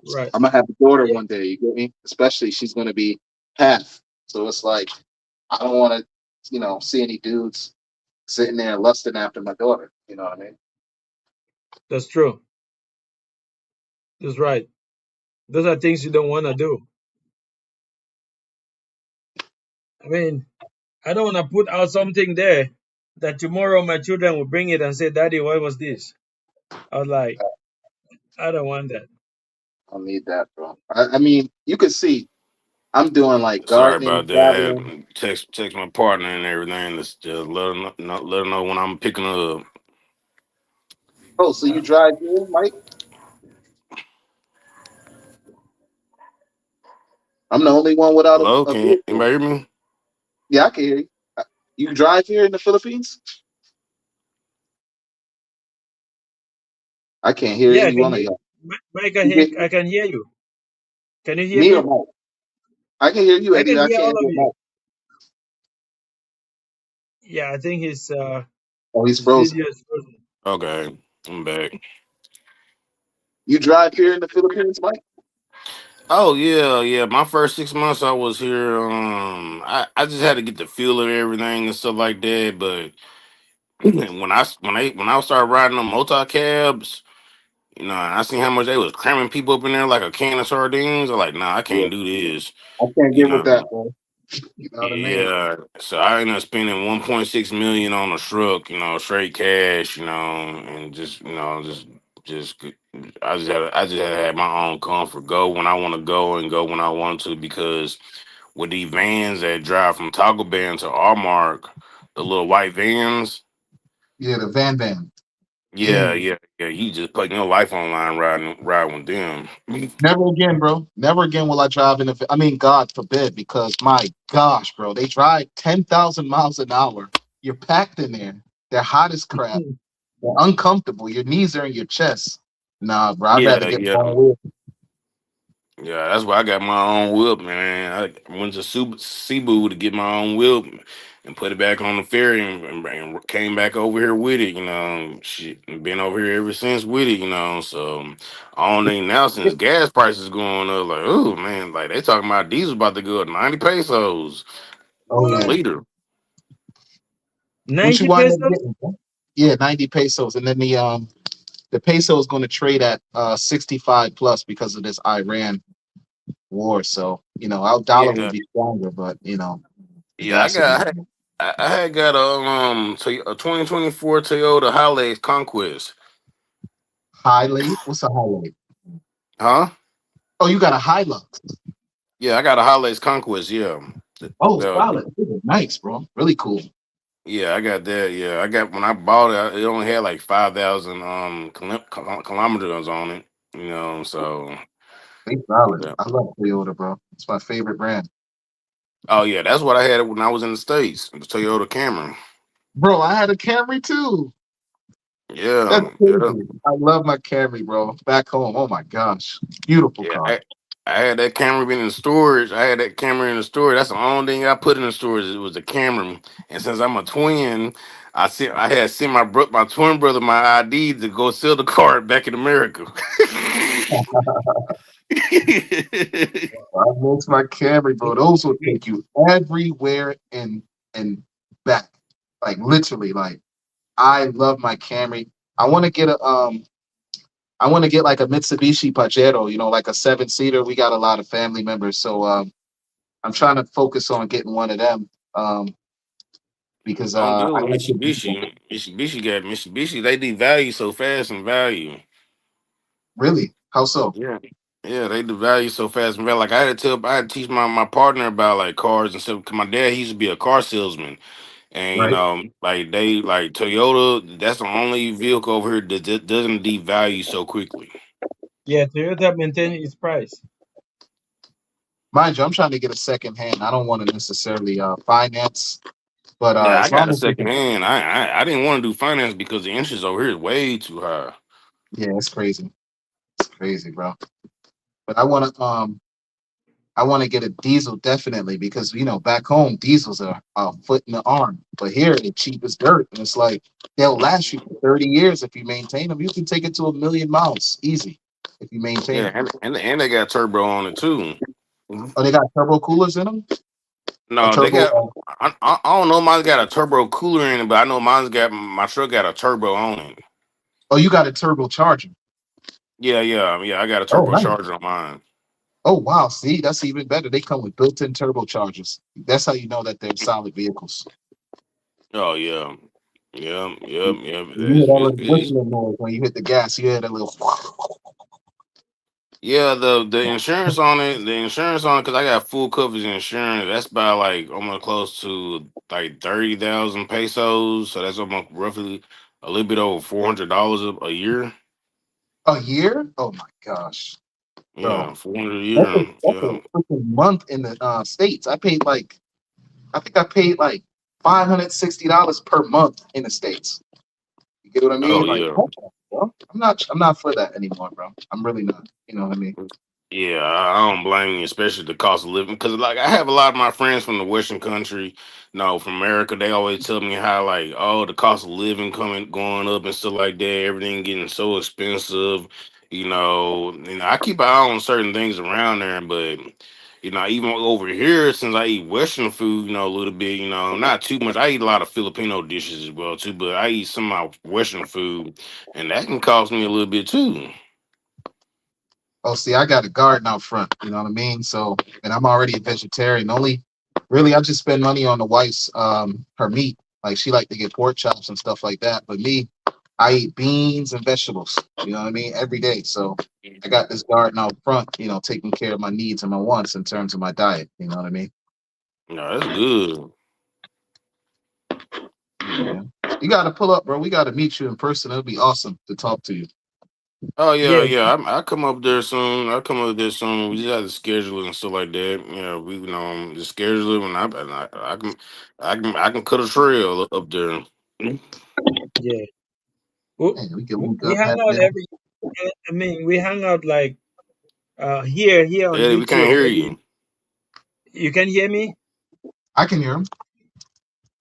[SPEAKER 1] right.
[SPEAKER 2] I'm gonna have a daughter
[SPEAKER 1] Yeah,
[SPEAKER 2] one day, you get me? Especially she's gonna be half. So it's like I don't wanna, see any dudes sitting there lusting after my daughter. You know what I mean?
[SPEAKER 1] that's true. That's right. Those are things you don't want to do. I mean, I don't want to put out something there that tomorrow my children will bring it and say, "Daddy, what was this?" I was like, I don't want that.
[SPEAKER 2] I don't need that, bro. I mean, you can see I'm doing like
[SPEAKER 3] Sorry
[SPEAKER 2] gardening,
[SPEAKER 3] about that. I
[SPEAKER 2] traveling.
[SPEAKER 3] had to text my partner and everything. Just let her know when I'm picking up.
[SPEAKER 2] Oh, so you drive here, Mike? I'm the only one without
[SPEAKER 3] Hello,
[SPEAKER 2] a
[SPEAKER 3] can
[SPEAKER 2] vehicle.
[SPEAKER 3] anybody hear me?
[SPEAKER 2] Yeah, I can hear you. You drive here in the Philippines? I can't hear
[SPEAKER 1] Yeah, I
[SPEAKER 2] any
[SPEAKER 1] can
[SPEAKER 2] one of
[SPEAKER 1] hear.
[SPEAKER 2] y'all.
[SPEAKER 1] Mike,
[SPEAKER 2] You get
[SPEAKER 1] I can hear you. Can you hear
[SPEAKER 2] me or
[SPEAKER 1] me?
[SPEAKER 2] Mike? I can hear you,
[SPEAKER 1] I
[SPEAKER 2] Eddie.
[SPEAKER 1] can
[SPEAKER 2] I
[SPEAKER 1] hear
[SPEAKER 2] can't
[SPEAKER 1] all of
[SPEAKER 2] hear
[SPEAKER 1] you.
[SPEAKER 2] Mike.
[SPEAKER 1] Yeah, I think
[SPEAKER 2] Oh, he's
[SPEAKER 1] his
[SPEAKER 2] frozen.
[SPEAKER 1] video is frozen.
[SPEAKER 3] Okay, I'm back.
[SPEAKER 2] You drive here in the Philippines, Mike?
[SPEAKER 3] Oh yeah, yeah. My first 6 months I was here. I just had to get the feel of everything and stuff like that. But when I started riding them motor cabs, and I seen how much they was cramming people up in there like a can of sardines. I'm like, nah, I
[SPEAKER 2] Yeah.
[SPEAKER 3] can't do this.
[SPEAKER 2] I can't
[SPEAKER 3] You
[SPEAKER 2] get with that,
[SPEAKER 3] know.
[SPEAKER 2] bro. You know what I mean?
[SPEAKER 3] Yeah, so I ended up spending 1.6 million on a truck, straight cash, and just, just, I just had to have my own comfort. Go when I want to go and go when I want to because with these vans that drive from Taco Bell to R Mark, the little white vans,
[SPEAKER 2] Yeah, the Van Van.
[SPEAKER 3] Yeah, yeah, yeah. You just putting your life on line riding with them.
[SPEAKER 2] Never again, bro. Never again will I drive in I mean, God forbid, because my gosh, bro, they drive 10,000 miles an hour. You're packed in there. They're hot as crap. They're uncomfortable. Your knees are in your chest. Nah, bro, I'd rather
[SPEAKER 3] Yeah,
[SPEAKER 2] get
[SPEAKER 3] yeah.
[SPEAKER 2] my own wheel.
[SPEAKER 3] Yeah, that's why I got my own whip, man. I went to Cebu to get my own whip and put it back on the ferry and came back over here with it, Shit, and been over here ever since with it. So I don't think now since gas prices going up, like, oh man, like they talking about diesel about to go up 90 pesos
[SPEAKER 2] Oh
[SPEAKER 3] a
[SPEAKER 2] yeah.
[SPEAKER 1] What?
[SPEAKER 3] liter.
[SPEAKER 2] What you
[SPEAKER 1] 90
[SPEAKER 2] wind up
[SPEAKER 1] pesos?
[SPEAKER 2] getting? Yeah, 90 pesos. And then the peso is going to trade at 65 plus because of this Iran war. So, our dollar will
[SPEAKER 3] Yeah,
[SPEAKER 2] be stronger, but the
[SPEAKER 3] yeah,
[SPEAKER 2] gas will be
[SPEAKER 3] I had got a 2024 Toyota Hilux Conquest.
[SPEAKER 2] highlight. What's a highlight?
[SPEAKER 3] Huh?
[SPEAKER 2] Oh, you got a Hilux.
[SPEAKER 3] Yeah, I got a Hilux Conquest. Yeah.
[SPEAKER 2] Oh,
[SPEAKER 3] The,
[SPEAKER 2] solid. Nice, bro. Really cool.
[SPEAKER 3] Yeah, I got that. Yeah, I got when I bought it, it only had like 5,000 kilometers on it. So
[SPEAKER 2] They solid.
[SPEAKER 3] yeah.
[SPEAKER 2] I love Toyota, bro. It's my favorite brand.
[SPEAKER 3] Oh yeah, that's what I had when I was in the States. The Toyota Camry.
[SPEAKER 2] Bro, I had a Camry too. That's
[SPEAKER 3] Yeah, yeah,
[SPEAKER 2] crazy. I love my Camry, bro. Back home. Oh my gosh. Beautiful
[SPEAKER 3] yeah.
[SPEAKER 2] car.
[SPEAKER 3] I had that Camry been in storage. I had that Camry in the storage. That's the only thing I put in the storage. It was the Camry. And since I'm a twin, I had sent my twin brother my ID to go sell the car back in America.
[SPEAKER 2] I miss my Camry, bro. Those will take you everywhere and back. Like literally, like I love my Camry. I want to get I want to get like a Mitsubishi Pajero, like a 7-seater. We got a lot of family members, so I'm trying to focus on getting one of them. Because
[SPEAKER 3] Don't do
[SPEAKER 2] I
[SPEAKER 3] it with
[SPEAKER 2] like to
[SPEAKER 3] Mitsubishi. Mitsubishi. They devalue so fast in value.
[SPEAKER 2] really. How so?
[SPEAKER 3] Yeah, yeah, they devalue so fast in value. Like I had to teach my partner about like cars and stuff. 'Cause my dad he used to be a car salesman, and
[SPEAKER 2] Right.
[SPEAKER 3] like they like Toyota. That's the only vehicle over here that doesn't devalue so quickly.
[SPEAKER 1] Yeah, Toyota maintain its price.
[SPEAKER 2] Mind you, I'm trying to get a second hand. I don't want to necessarily finance, but
[SPEAKER 3] Yeah, I
[SPEAKER 2] as
[SPEAKER 3] got
[SPEAKER 2] long
[SPEAKER 3] a
[SPEAKER 2] as it's
[SPEAKER 3] second hand. I didn't want to do finance because the interest over here is way too high.
[SPEAKER 2] yeah, it's crazy. It's crazy, bro. But I want to get a diesel definitely because back home diesels are a foot in the arm, but here they're cheap as dirt, and it's like they'll last you for 30 years if you maintain them. You can take it to 1,000,000 miles easy if you maintain
[SPEAKER 3] Yeah,
[SPEAKER 2] them.
[SPEAKER 3] and they got turbo on it too.
[SPEAKER 2] Oh, they got turbo coolers in them. A
[SPEAKER 3] No, they
[SPEAKER 2] turbo.
[SPEAKER 3] got. I don't know. Mine's got a turbo cooler in it, but I know my truck got a turbo on it.
[SPEAKER 2] Oh, you got a turbo charger.
[SPEAKER 3] Yeah, yeah, yeah. I got a
[SPEAKER 2] Oh,
[SPEAKER 3] turbo
[SPEAKER 2] nice.
[SPEAKER 3] charger on mine.
[SPEAKER 2] Oh, wow. See, that's even better. They come with built-in turbochargers. That's how you know that they're solid vehicles.
[SPEAKER 3] Oh yeah, yeah, yeah,
[SPEAKER 2] You
[SPEAKER 3] yeah.
[SPEAKER 2] hear that little
[SPEAKER 3] It's
[SPEAKER 2] whistling noise when you hit the gas. You hear that little.
[SPEAKER 3] yeah. The insurance on it, because I got full coverage insurance. That's about like almost close to like 30,000 pesos. So that's almost roughly a little bit over $400 a year.
[SPEAKER 2] A year? Oh my gosh, bro.
[SPEAKER 3] Yeah, 400 a
[SPEAKER 2] That's a,
[SPEAKER 3] year.
[SPEAKER 2] that's a
[SPEAKER 3] Yeah.
[SPEAKER 2] freaking month in the States. I think I paid like $560 per month in the States. You get what I
[SPEAKER 3] Oh
[SPEAKER 2] mean? Like,
[SPEAKER 3] yeah.
[SPEAKER 2] come on, bro. I'm not for that anymore, bro. I'm really not. You know what I mean?
[SPEAKER 3] Yeah, I don't blame you, especially the cost of living. Because like I have a lot of my friends from the Western country, from America. They always tell me how like, oh, the cost of living going up and stuff like that. Everything getting so expensive. I keep an eye on certain things around there, but even over here, since I eat Western food, a little bit, not too much. I eat a lot of Filipino dishes as well too, but I eat some of my Western food, and that can cost me a little bit too.
[SPEAKER 2] Oh, see, I got a garden out front. You know what I mean? So, and I'm already a vegetarian. Only, really, I just spend money on the wife's her meat. Like she like to get pork chops and stuff like that. But me, I eat beans and vegetables. You know what I mean? Every day. So I got this garden out front. Taking care of my needs and my wants in terms of my diet. You know what I mean?
[SPEAKER 3] No, that's good.
[SPEAKER 2] Yeah. You got to pull up, bro. We got to meet you in person. It'll be awesome to talk to you.
[SPEAKER 3] Oh yeah,
[SPEAKER 1] Yeah,
[SPEAKER 3] yeah. I come up there soon. I come up there soon. We just have to schedule it and stuff like that. You know, we just schedule it when I can cut a trail up there.
[SPEAKER 1] yeah. We,
[SPEAKER 2] Man, we can link
[SPEAKER 1] we
[SPEAKER 2] up
[SPEAKER 1] hang
[SPEAKER 2] at
[SPEAKER 1] out
[SPEAKER 2] that.
[SPEAKER 1] every. I mean, we hang out like here on
[SPEAKER 3] Eddie, we can't
[SPEAKER 1] YouTube.
[SPEAKER 3] hear
[SPEAKER 1] Maybe
[SPEAKER 3] you.
[SPEAKER 1] you can hear me.
[SPEAKER 2] I can hear him.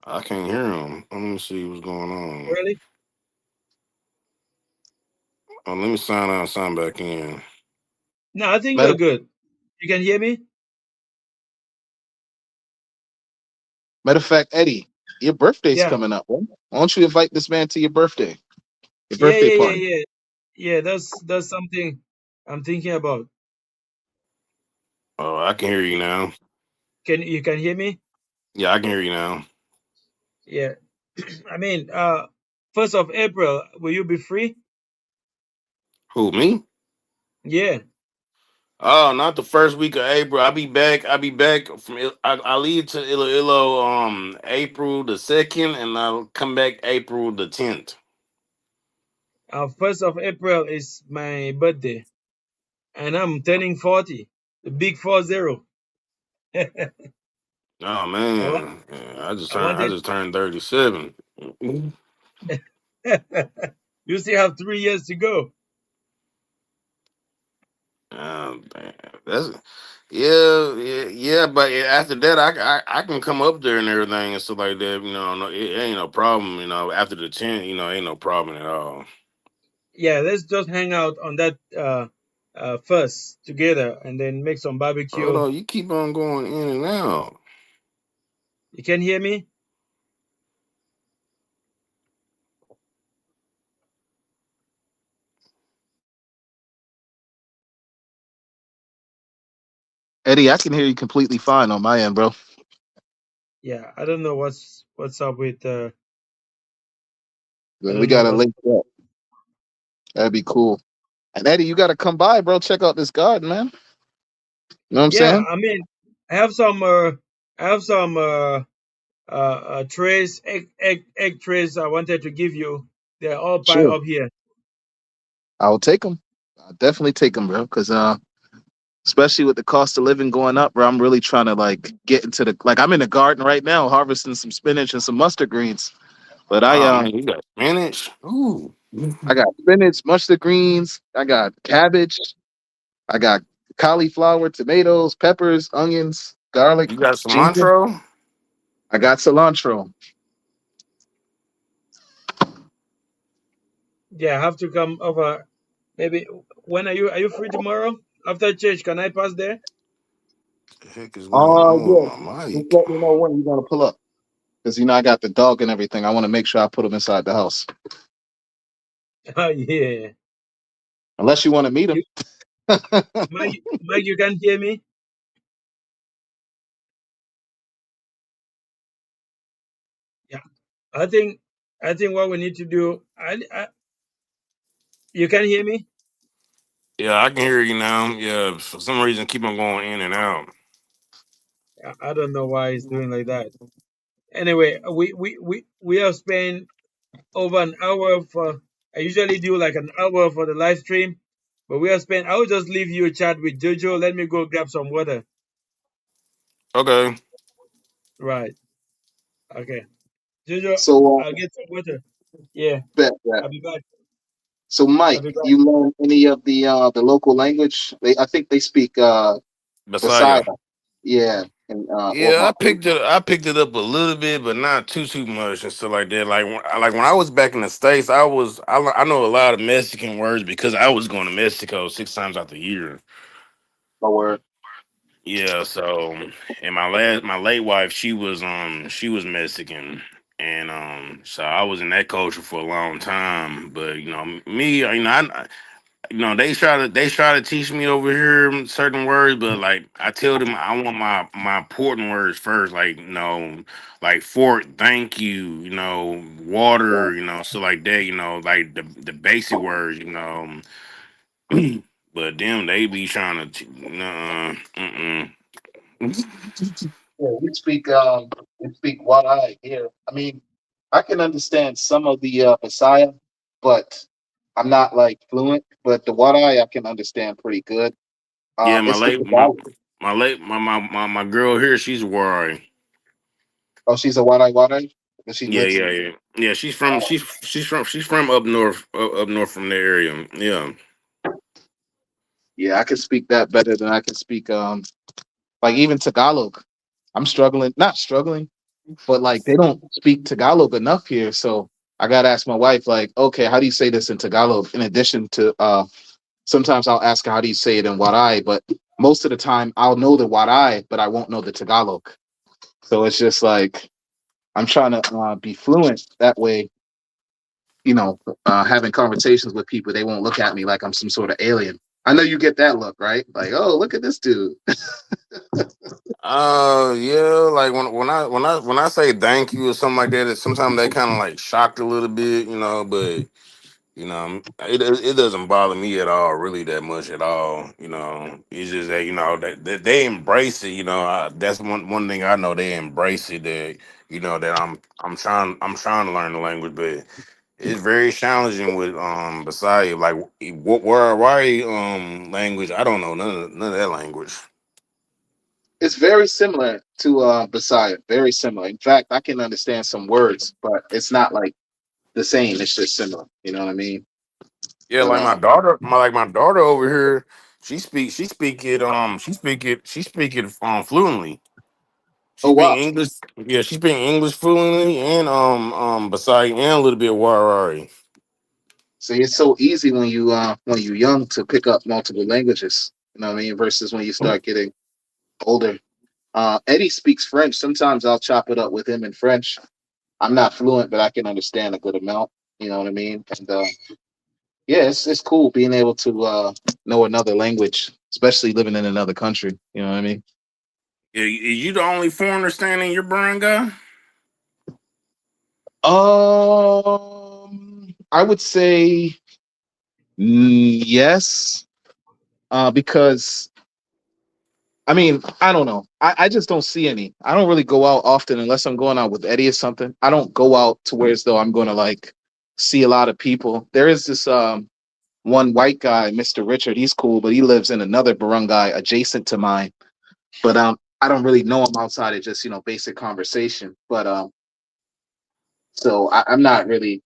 [SPEAKER 3] I can't hear him. Let me see what's going on.
[SPEAKER 1] Really?
[SPEAKER 3] Let me sign out and sign back in.
[SPEAKER 1] No, I think you're
[SPEAKER 2] Matter,
[SPEAKER 1] good. You can hear me?
[SPEAKER 2] matter of fact, Eddie, your birthday's
[SPEAKER 1] Yeah.
[SPEAKER 2] coming up. Bro. Why don't you invite this man to your
[SPEAKER 1] Yeah,
[SPEAKER 2] birthday
[SPEAKER 1] yeah, yeah,
[SPEAKER 2] party?
[SPEAKER 1] yeah. Yeah, that's something I'm thinking about.
[SPEAKER 3] Oh, I can hear you now.
[SPEAKER 1] Can you can hear me?
[SPEAKER 3] Yeah, I can hear you now.
[SPEAKER 1] Yeah. I mean, 1st of April, will you be free?
[SPEAKER 3] Who, me?
[SPEAKER 1] Yeah.
[SPEAKER 3] Oh, not the first week of April. I'll be back. I'll be back from. I leave to Iloilo April the 2nd, and I'll come back April the 10th.
[SPEAKER 1] 1st of April is my birthday, and I'm turning 40. The big 40. I
[SPEAKER 3] Oh
[SPEAKER 1] want.
[SPEAKER 3] man, yeah,
[SPEAKER 1] I
[SPEAKER 3] I
[SPEAKER 1] wanted.
[SPEAKER 3] just turned 37.
[SPEAKER 1] You still have 3 years to go.
[SPEAKER 3] Man, that's yeah, yeah, yeah. But after that, I can come up there and everything and stuff like that. You know, no, it ain't no problem. You know, after the 10th, ain't no problem at all.
[SPEAKER 1] Yeah, let's just hang out on that first together, and then make some
[SPEAKER 3] Hold
[SPEAKER 1] barbecue.
[SPEAKER 3] on, you keep on going in and out.
[SPEAKER 1] You can hear me?
[SPEAKER 2] Eddie, I can hear you completely fine on my end, bro.
[SPEAKER 1] Yeah, I don't know what's up with. I
[SPEAKER 2] Yeah, we
[SPEAKER 1] don't know
[SPEAKER 2] got to
[SPEAKER 1] what.
[SPEAKER 2] link up. That'd be cool. And Eddie, you got to come by, bro. Check out this garden, man. You know what I'm
[SPEAKER 1] Yeah,
[SPEAKER 2] saying?
[SPEAKER 1] I mean, I have some. I have some trays, egg trays. I wanted to give you. They're all piled
[SPEAKER 2] Sure.
[SPEAKER 1] up here.
[SPEAKER 2] I'll take them. I'll definitely take them, bro. Because especially with the cost of living going up, bro, I'm really trying to like get into the like I'm in the garden right now harvesting some spinach and some mustard greens. But
[SPEAKER 3] Oh man, you got spinach. Ooh,
[SPEAKER 2] I got spinach, mustard greens, I got cabbage, I got cauliflower, tomatoes, peppers, onions, garlic,
[SPEAKER 3] you got
[SPEAKER 2] ginger.
[SPEAKER 3] cilantro.
[SPEAKER 2] I got cilantro.
[SPEAKER 1] Yeah, I have to come over. Maybe when are you free tomorrow after church? Can I pass there?
[SPEAKER 3] The heck is going on
[SPEAKER 2] Yeah.
[SPEAKER 3] with my
[SPEAKER 2] Just
[SPEAKER 3] mic?
[SPEAKER 2] let me know when you're gonna pull up. Because I got the dog and everything. I want to make sure I put him inside the house.
[SPEAKER 1] Oh yeah.
[SPEAKER 2] Unless you want to meet him.
[SPEAKER 1] You, Mike, you can hear me? Yeah. I think I think what we need to do. You can hear me?
[SPEAKER 3] Yeah, I can hear you now. Yeah, for some reason, keep on going in and out.
[SPEAKER 1] I don't know why it's doing like that. Anyway, we have spent over an hour for. I usually do like an hour for the live stream, but we have spent. I will just leave you chat with Jojo. Let me go grab some water.
[SPEAKER 3] Okay.
[SPEAKER 1] Right. Okay. Jojo,
[SPEAKER 2] So
[SPEAKER 1] I'll get some water. Yeah.
[SPEAKER 2] bet that.
[SPEAKER 1] I'll be back.
[SPEAKER 2] So
[SPEAKER 1] I'll
[SPEAKER 2] Mike,
[SPEAKER 1] be back.
[SPEAKER 2] you learn any of the local language? I think they speak Bisaya.
[SPEAKER 3] Messiah.
[SPEAKER 2] Yeah, and
[SPEAKER 3] Yeah,
[SPEAKER 2] or
[SPEAKER 3] I picked it up a little bit, but not too much and stuff like that. Like when I was back in the States, I know a lot of Mexican words because I was going to Mexico 6 times out the year.
[SPEAKER 2] or
[SPEAKER 3] Yeah, so and my late wife, she was Mexican. And so I was in that culture for a long time. But me, they try to teach me over here certain words, but like I tell them I want my important words first, like like fork, thank you, water, so like that, like the basic words, but them they be trying to, mm-mm.
[SPEAKER 2] yeah, we speak Warai here. I mean, I can understand some of the Messiah, but I'm not like fluent. But the Wadai I can understand pretty good.
[SPEAKER 3] Yeah, my
[SPEAKER 2] It's the
[SPEAKER 3] late
[SPEAKER 2] Tagalog.
[SPEAKER 3] my girl here, she's worried.
[SPEAKER 2] Oh, she's a Wadai Wadai, but she
[SPEAKER 3] Yeah,
[SPEAKER 2] mixed.
[SPEAKER 3] yeah, yeah. Yeah,
[SPEAKER 2] Uh,
[SPEAKER 3] she's from up north from the area. Yeah.
[SPEAKER 2] yeah, I can speak that better than I can speak like even Tagalog. I'm struggling, not struggling, but like they don't speak Tagalog enough here. So I gotta ask my wife, like, okay, how do you say this in Tagalog? In addition to sometimes I'll ask her how do you say it in Waray, but most of the time I'll know the Waray, but I won't know the Tagalog. So it's just like I'm trying to be fluent that way, you know, having conversations with people, they won't look at me like I'm some sort of alien. I know you get that look, right? Like, oh, look at this dude.
[SPEAKER 3] Yeah, like when I say thank you or something like that, sometimes they kind of like shocked a little bit, you know, but you know, it doesn't bother me at all, really that much at all. You know, it's just that you know they embrace it. You know, that's one thing I know they embrace it. That you know that I'm trying to learn the language, but it's very challenging with Basaya. Like what why language? I don't know none of that language.
[SPEAKER 2] It's very similar to Messiah, very similar. In fact, I can understand some words, but it's not like the same. It's just similar. You know what I mean?
[SPEAKER 3] Yeah,
[SPEAKER 2] But
[SPEAKER 3] like my daughter over here. She speak it fluently. She
[SPEAKER 2] oh
[SPEAKER 3] speak
[SPEAKER 2] wow.
[SPEAKER 3] English. Yeah, she speak English fluently and beside and a little bit of Warari.
[SPEAKER 2] See, it's so easy when you're young to pick up multiple languages. You know what I mean? Versus when you start getting older. Eddie speaks French. Sometimes I'll chop it up with him in French. I'm not fluent, but I can understand a good amount. You know what I mean? And yeah, it's cool being able to know another language, especially living in another country. You know what I mean?
[SPEAKER 3] Yeah, is you the only foreigner standing in your brand guy?
[SPEAKER 2] I would say yes, because I mean, I don't know. I just don't see any. I don't really go out often unless I'm going out with Eddie or something. I don't go out to where as though I'm going to like see a lot of people. There is this one white guy, Mr. Richard. He's cool, but he lives in another barangay adjacent to mine. But I don't really know him outside of just basic conversation. But so I'm not really.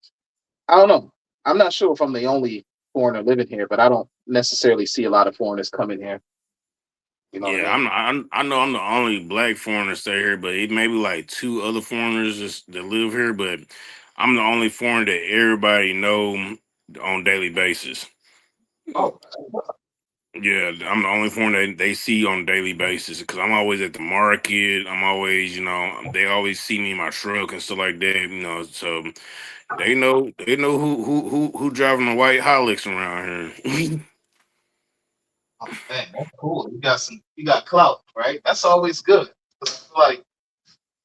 [SPEAKER 2] I don't know. I'm not sure if I'm the only foreigner living here, but I don't necessarily see a lot of foreigners coming here. You know what I
[SPEAKER 3] Yeah,
[SPEAKER 2] mean?
[SPEAKER 3] I know I'm the only black foreigner stay here, but it may be like two other foreigners that live here, but I'm the only foreigner that everybody know on daily basis.
[SPEAKER 2] Oh,
[SPEAKER 3] Yeah, I'm the only foreigner they see on a daily basis because I'm always at the market. I'm always, you know, they always see me in my truck and stuff like that. You know, so they know who driving the white Hilux around here.
[SPEAKER 2] oh man, that's cool. You got clout, right? That's always good. Like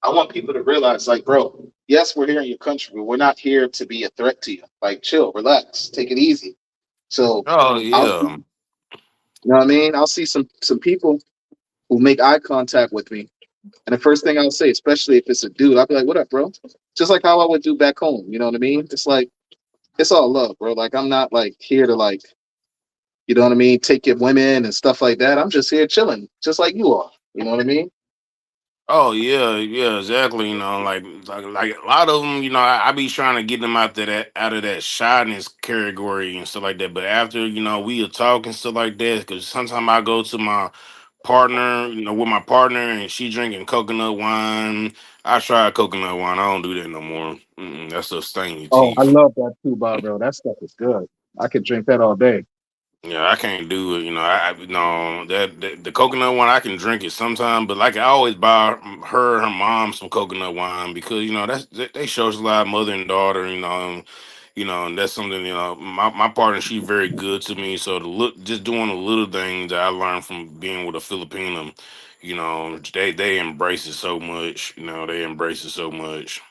[SPEAKER 2] I want people to realize, like, bro, yes, we're here in your country, but we're not here to be a threat to you. Like, chill, relax, take it easy. So
[SPEAKER 3] Oh
[SPEAKER 2] I'll,
[SPEAKER 3] yeah.
[SPEAKER 2] what I mean? I'll see some people who make eye contact with me, and the first thing I'll say, especially if it's a dude, I'll be like, "What up, bro?" Just like how I would do back home. You know what I mean? It's like it's all love, bro. Like I'm not like here to like, you know what I mean, take your women and stuff like that. I'm just here chilling, just like you are. You know what I mean?
[SPEAKER 3] Oh yeah, yeah, exactly. You know, like a lot of them. You know, I be trying to get them out of that shyness category and stuff like that. But after we will talk and stuff like that, because sometimes I go to my partner, with my partner, and she drinking coconut wine. I try coconut wine. I don't do that no more. That stuff stain your
[SPEAKER 2] Oh, I
[SPEAKER 3] teeth.
[SPEAKER 2] love that too, Bob, bro. That stuff is good. I could drink that all day.
[SPEAKER 3] Yeah, I can't do it. No, the coconut wine I can drink it sometime, but like I always buy her mom some coconut wine because they shows a lot of mother and daughter. And that's something my partner she's very good to me. So the look just doing the little things that I learned from being with a Filipino, they embrace it so much. They embrace it so much.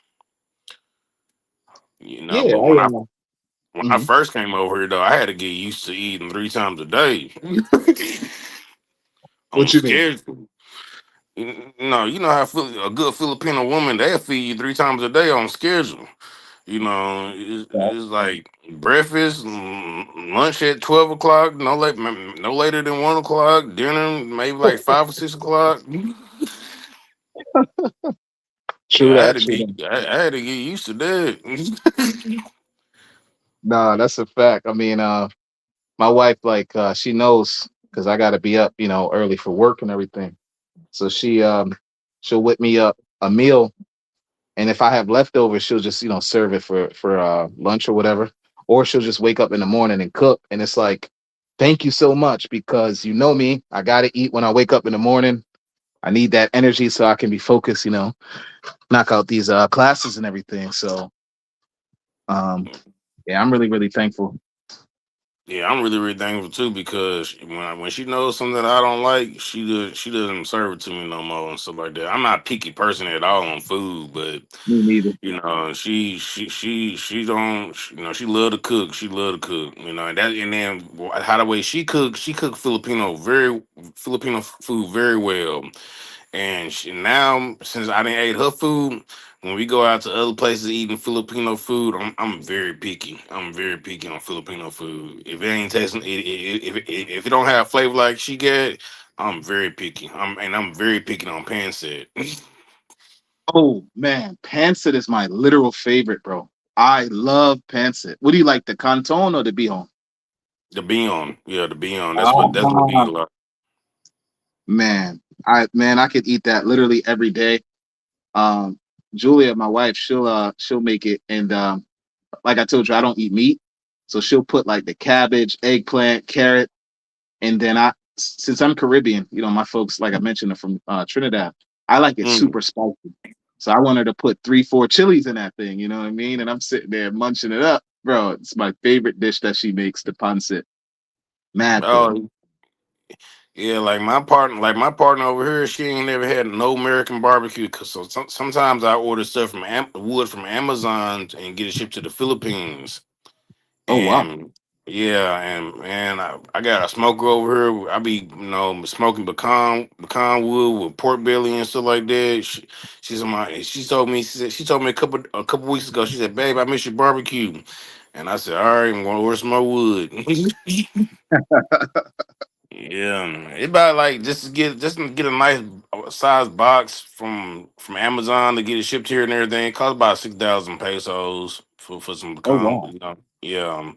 [SPEAKER 2] Yeah,
[SPEAKER 3] But when I
[SPEAKER 2] mhm.
[SPEAKER 3] first came over here though, I had to get used to eating 3 times a day.
[SPEAKER 2] What
[SPEAKER 3] On
[SPEAKER 2] you mean?
[SPEAKER 3] schedule. You know how a good Filipino woman they'll feed you 3 times a day on schedule. You know, it's like breakfast, lunch at 12 o'clock, no later than 1 o'clock. Dinner maybe like 5 or 6 o'clock.
[SPEAKER 2] True
[SPEAKER 3] Yeah,
[SPEAKER 2] that. True that.
[SPEAKER 3] I had to get used to that.
[SPEAKER 2] Nah, that's a fact. I mean, my wife, like, she knows because I got to be up, early for work and everything. So she'll whip me up a meal, and if I have leftovers, she'll just serve it for lunch or whatever, or she'll just wake up in the morning and cook. And it's like, thank you so much because you know me, I got to eat when I wake up in the morning. I need that energy so I can be focused, knock out these classes and everything. So um, yeah, I'm really really thankful.
[SPEAKER 3] Yeah, I'm really really thankful too because when she knows something that I don't like, she doesn't serve it to me no more and stuff like that. I'm not a picky person at all on food, but
[SPEAKER 2] Me neither.
[SPEAKER 3] you know she don't she love to cook. She love to cook. And then how the way she cook Filipino food very well. And now, since I didn't ate her food, when we go out to other places eating Filipino food, I'm very picky. I'm very picky on Filipino food. If it ain't tasting, if it don't have flavor like she get, I'm very picky. I'm very picky on pancit.
[SPEAKER 2] Oh man, pancit is my literal favorite, bro. I love pancit. What do you like, the canton or the bihon?
[SPEAKER 3] The beyond, yeah, the beyond. That's what we
[SPEAKER 2] Ah,
[SPEAKER 3] eat a lot.
[SPEAKER 2] man, I could eat that literally every day. Um, Julia, my wife, she'll make it, and like I told you, I don't eat meat, so she'll put like the cabbage, eggplant, carrot, and then since I'm Caribbean, my folks, like I mentioned, are from Trinidad. I like it
[SPEAKER 3] Mm.
[SPEAKER 2] super spicy, so I wanted to put 3, 4 chilies in that thing. You know what I mean? And I'm sitting there munching it up, bro. It's my favorite dish that she makes, the pancit. Mad good.
[SPEAKER 3] Oh yeah, like my partner over here, she ain't never had no American barbecue. Cause sometimes I order stuff from wood from Amazon and get it shipped to the Philippines.
[SPEAKER 2] Oh wow.
[SPEAKER 3] And yeah, and man, I got a smoker over here. I be smoking pecan wood with pork belly and stuff like that. She told me a couple weeks ago. She said, "Babe, I miss your barbecue." And I said, "All right, I'm gonna order some more wood." Yeah, it about like just to get a nice size box from Amazon to get it shipped here and everything. It costs about 6,000 pesos for some
[SPEAKER 2] Oh
[SPEAKER 3] pecan.
[SPEAKER 2] wow.
[SPEAKER 3] Yeah.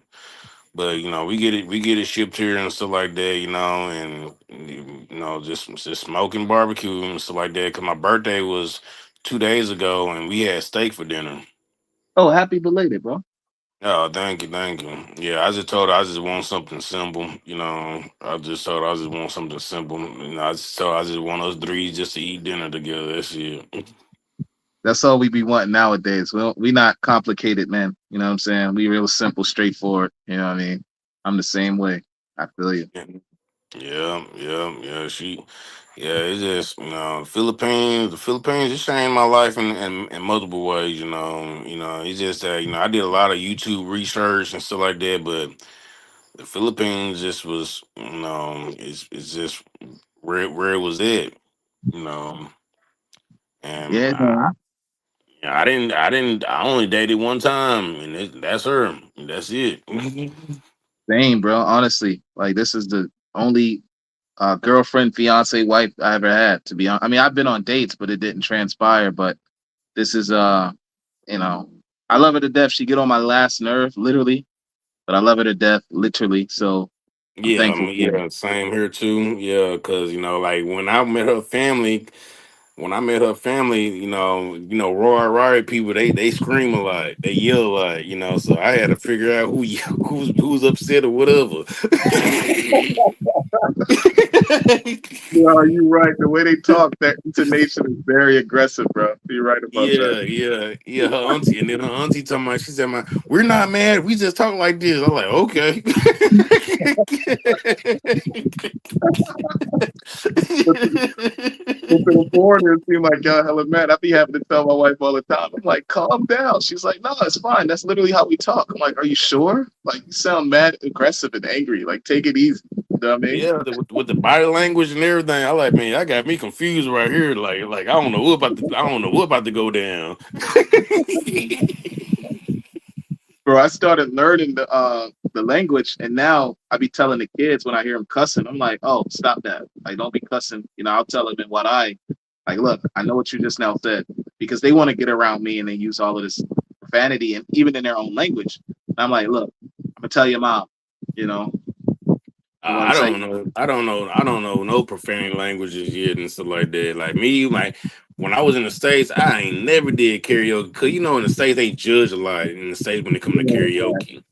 [SPEAKER 3] But we get it shipped here and stuff like that, and just smoking barbecue and stuff like that. Cause my birthday was 2 days ago, and we had steak for dinner.
[SPEAKER 2] Oh, happy belated, bro.
[SPEAKER 3] Oh, thank you, thank you. Yeah, I just told her I just want something simple. I just told her I just want something simple. I just told her I just want us three just to eat dinner together. That's it.
[SPEAKER 2] That's all we be wanting nowadays. We not complicated, man. You know what I'm saying? We real simple, straightforward. You know what I mean? I'm the same way. I feel you.
[SPEAKER 3] Yeah, yeah, yeah. Yeah, it's just the Philippines. It changed my life in multiple ways. It's just that I did a lot of YouTube research and stuff like that, but the Philippines just was it's just where it was at, you know, and
[SPEAKER 2] Yeah, man.
[SPEAKER 3] I only dated one time, and that's her. That's it.
[SPEAKER 2] Same, bro. Honestly, like this is the only girlfriend, fiance, wife I ever had. To be honest, I mean, I've been on dates, but it didn't transpire. But this is you know, I love her to death. She get on my last nerve, literally, but I love her to death, literally. So I'm
[SPEAKER 3] Yeah,
[SPEAKER 2] thankful for it.
[SPEAKER 3] yeah, same here too. Yeah, because like when I met her family, Roy Rari people, they scream a lot, they yell a lot, so I had to figure out who's upset or whatever.
[SPEAKER 2] Yeah, you're right. The way they talk, that intonation is very aggressive, bro. You're right about that.
[SPEAKER 3] Yeah, yeah, yeah. Her auntie, and then her auntie talking about. She said, "Man, we're not mad. We just talk like this." I'm like, okay.
[SPEAKER 2] Well, to the foreigners seem like y'all hella mad. I be having to tell my wife all the time. I'm like, calm down. She's like, no, it's fine. That's literally how we talk. I'm like, are you sure? Like, you sound mad, aggressive, and angry. Like, take it easy. You know what I mean?
[SPEAKER 3] Yeah, with the body language and everything, I like, man, I got me confused right here. Like I don't know I don't know what about to go down.
[SPEAKER 2] Bro, I started learning the language, and now I be telling the kids when I hear them cussing, I'm like, oh, stop that. Like, don't be cussing. You know, I'll tell them in what I like. Look, I know what you just now said because they want to get around me and they use all of this profanity and even in their own language. And I'm like, look, I'm gonna tell your mom. You know, you know what I'm
[SPEAKER 3] I
[SPEAKER 2] saying?
[SPEAKER 3] don't know. I don't know no profanity languages yet and stuff like that. Like me, like when I was in the States, I ain't never did karaoke. Cause you know in the States they judge a lot in the States when it come to karaoke.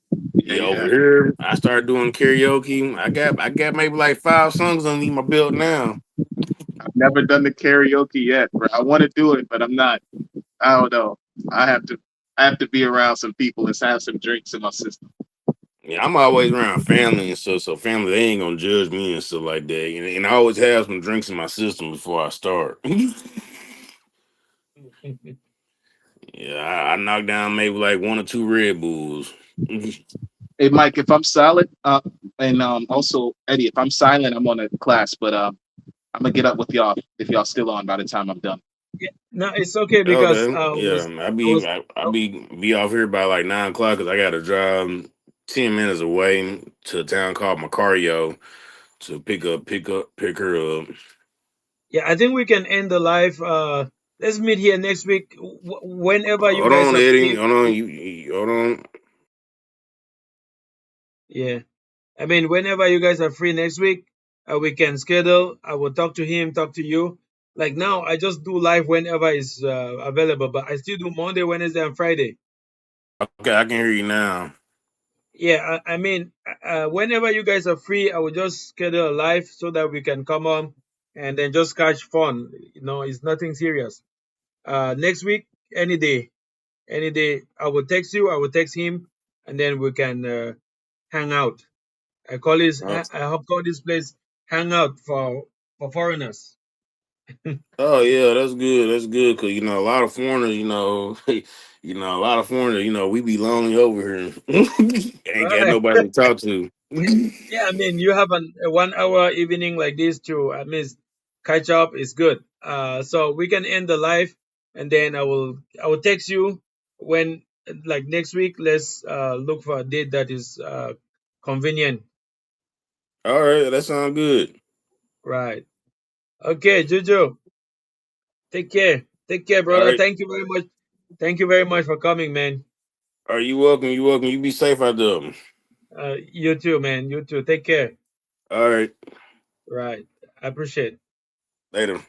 [SPEAKER 2] Yeah,
[SPEAKER 3] Yeah, over
[SPEAKER 2] yeah.
[SPEAKER 3] here I started doing karaoke. I got maybe like 5 songs underneath my belt now.
[SPEAKER 2] I've never done the karaoke yet, bro. I want to do it, but I'm not. I don't know. I have to. I have to be around some people and have some drinks in my system.
[SPEAKER 3] Yeah, I'm always around family and stuff, so family they ain't gonna judge me and stuff like that. And I always have some drinks in my system before I start. Yeah, I knock down maybe like 1 or 2 Red Bulls.
[SPEAKER 2] Hey, Mike, if I'm silent, and also Eddie, if I'm silent, I'm on a class, but I'm gonna get up with y'all if y'all still on by the time I'm done.
[SPEAKER 1] Yeah, no, it's okay because
[SPEAKER 3] Okay, yeah,
[SPEAKER 1] I was
[SPEAKER 3] I be off here by like 9 o'clock because I got to drive 10 minutes away to a town called Macario to pick her up.
[SPEAKER 1] yeah, I think we can end the live. Let's meet here next week, whenever you
[SPEAKER 3] Hold
[SPEAKER 1] guys
[SPEAKER 3] on,
[SPEAKER 1] are
[SPEAKER 3] Eddie.
[SPEAKER 1] free.
[SPEAKER 3] Hold on, hold on.
[SPEAKER 1] Yeah, I mean, whenever you guys are free next week, we can schedule. I will talk to him, talk to you. Like now, I just do live whenever it's available, but I still do Monday, Wednesday, and Friday.
[SPEAKER 3] Okay, I can hear you now.
[SPEAKER 1] Yeah, I mean, whenever you guys are free, I will just schedule a live so that we can come on and then just catch fun. It's nothing serious. Next week, any day, I will text you, I will text him, and then we can hang out.
[SPEAKER 3] Uh,
[SPEAKER 1] I have called this place hangout for foreigners.
[SPEAKER 3] Oh yeah, that's good. That's good because a lot of foreigners, a lot of foreigners, we be lonely over here. Ain't got
[SPEAKER 1] Right.
[SPEAKER 3] nobody to talk to.
[SPEAKER 1] Yeah, I mean, you have a 1 hour evening like this to at least catch up is good. So we can end the live, and then I will text you when like next week. Let's look for a date that is convenient.
[SPEAKER 3] All right, that sounds good.
[SPEAKER 1] Right. Okay, Jojo. Take care. Take care,
[SPEAKER 3] All
[SPEAKER 1] brother.
[SPEAKER 3] right.
[SPEAKER 1] Thank you very much. Thank you very much for coming, man.
[SPEAKER 3] Are you welcome? You welcome. You be safe out there.
[SPEAKER 1] You too, man. You too. Take care.
[SPEAKER 3] All right.
[SPEAKER 1] Right. I appreciate it.
[SPEAKER 3] Later.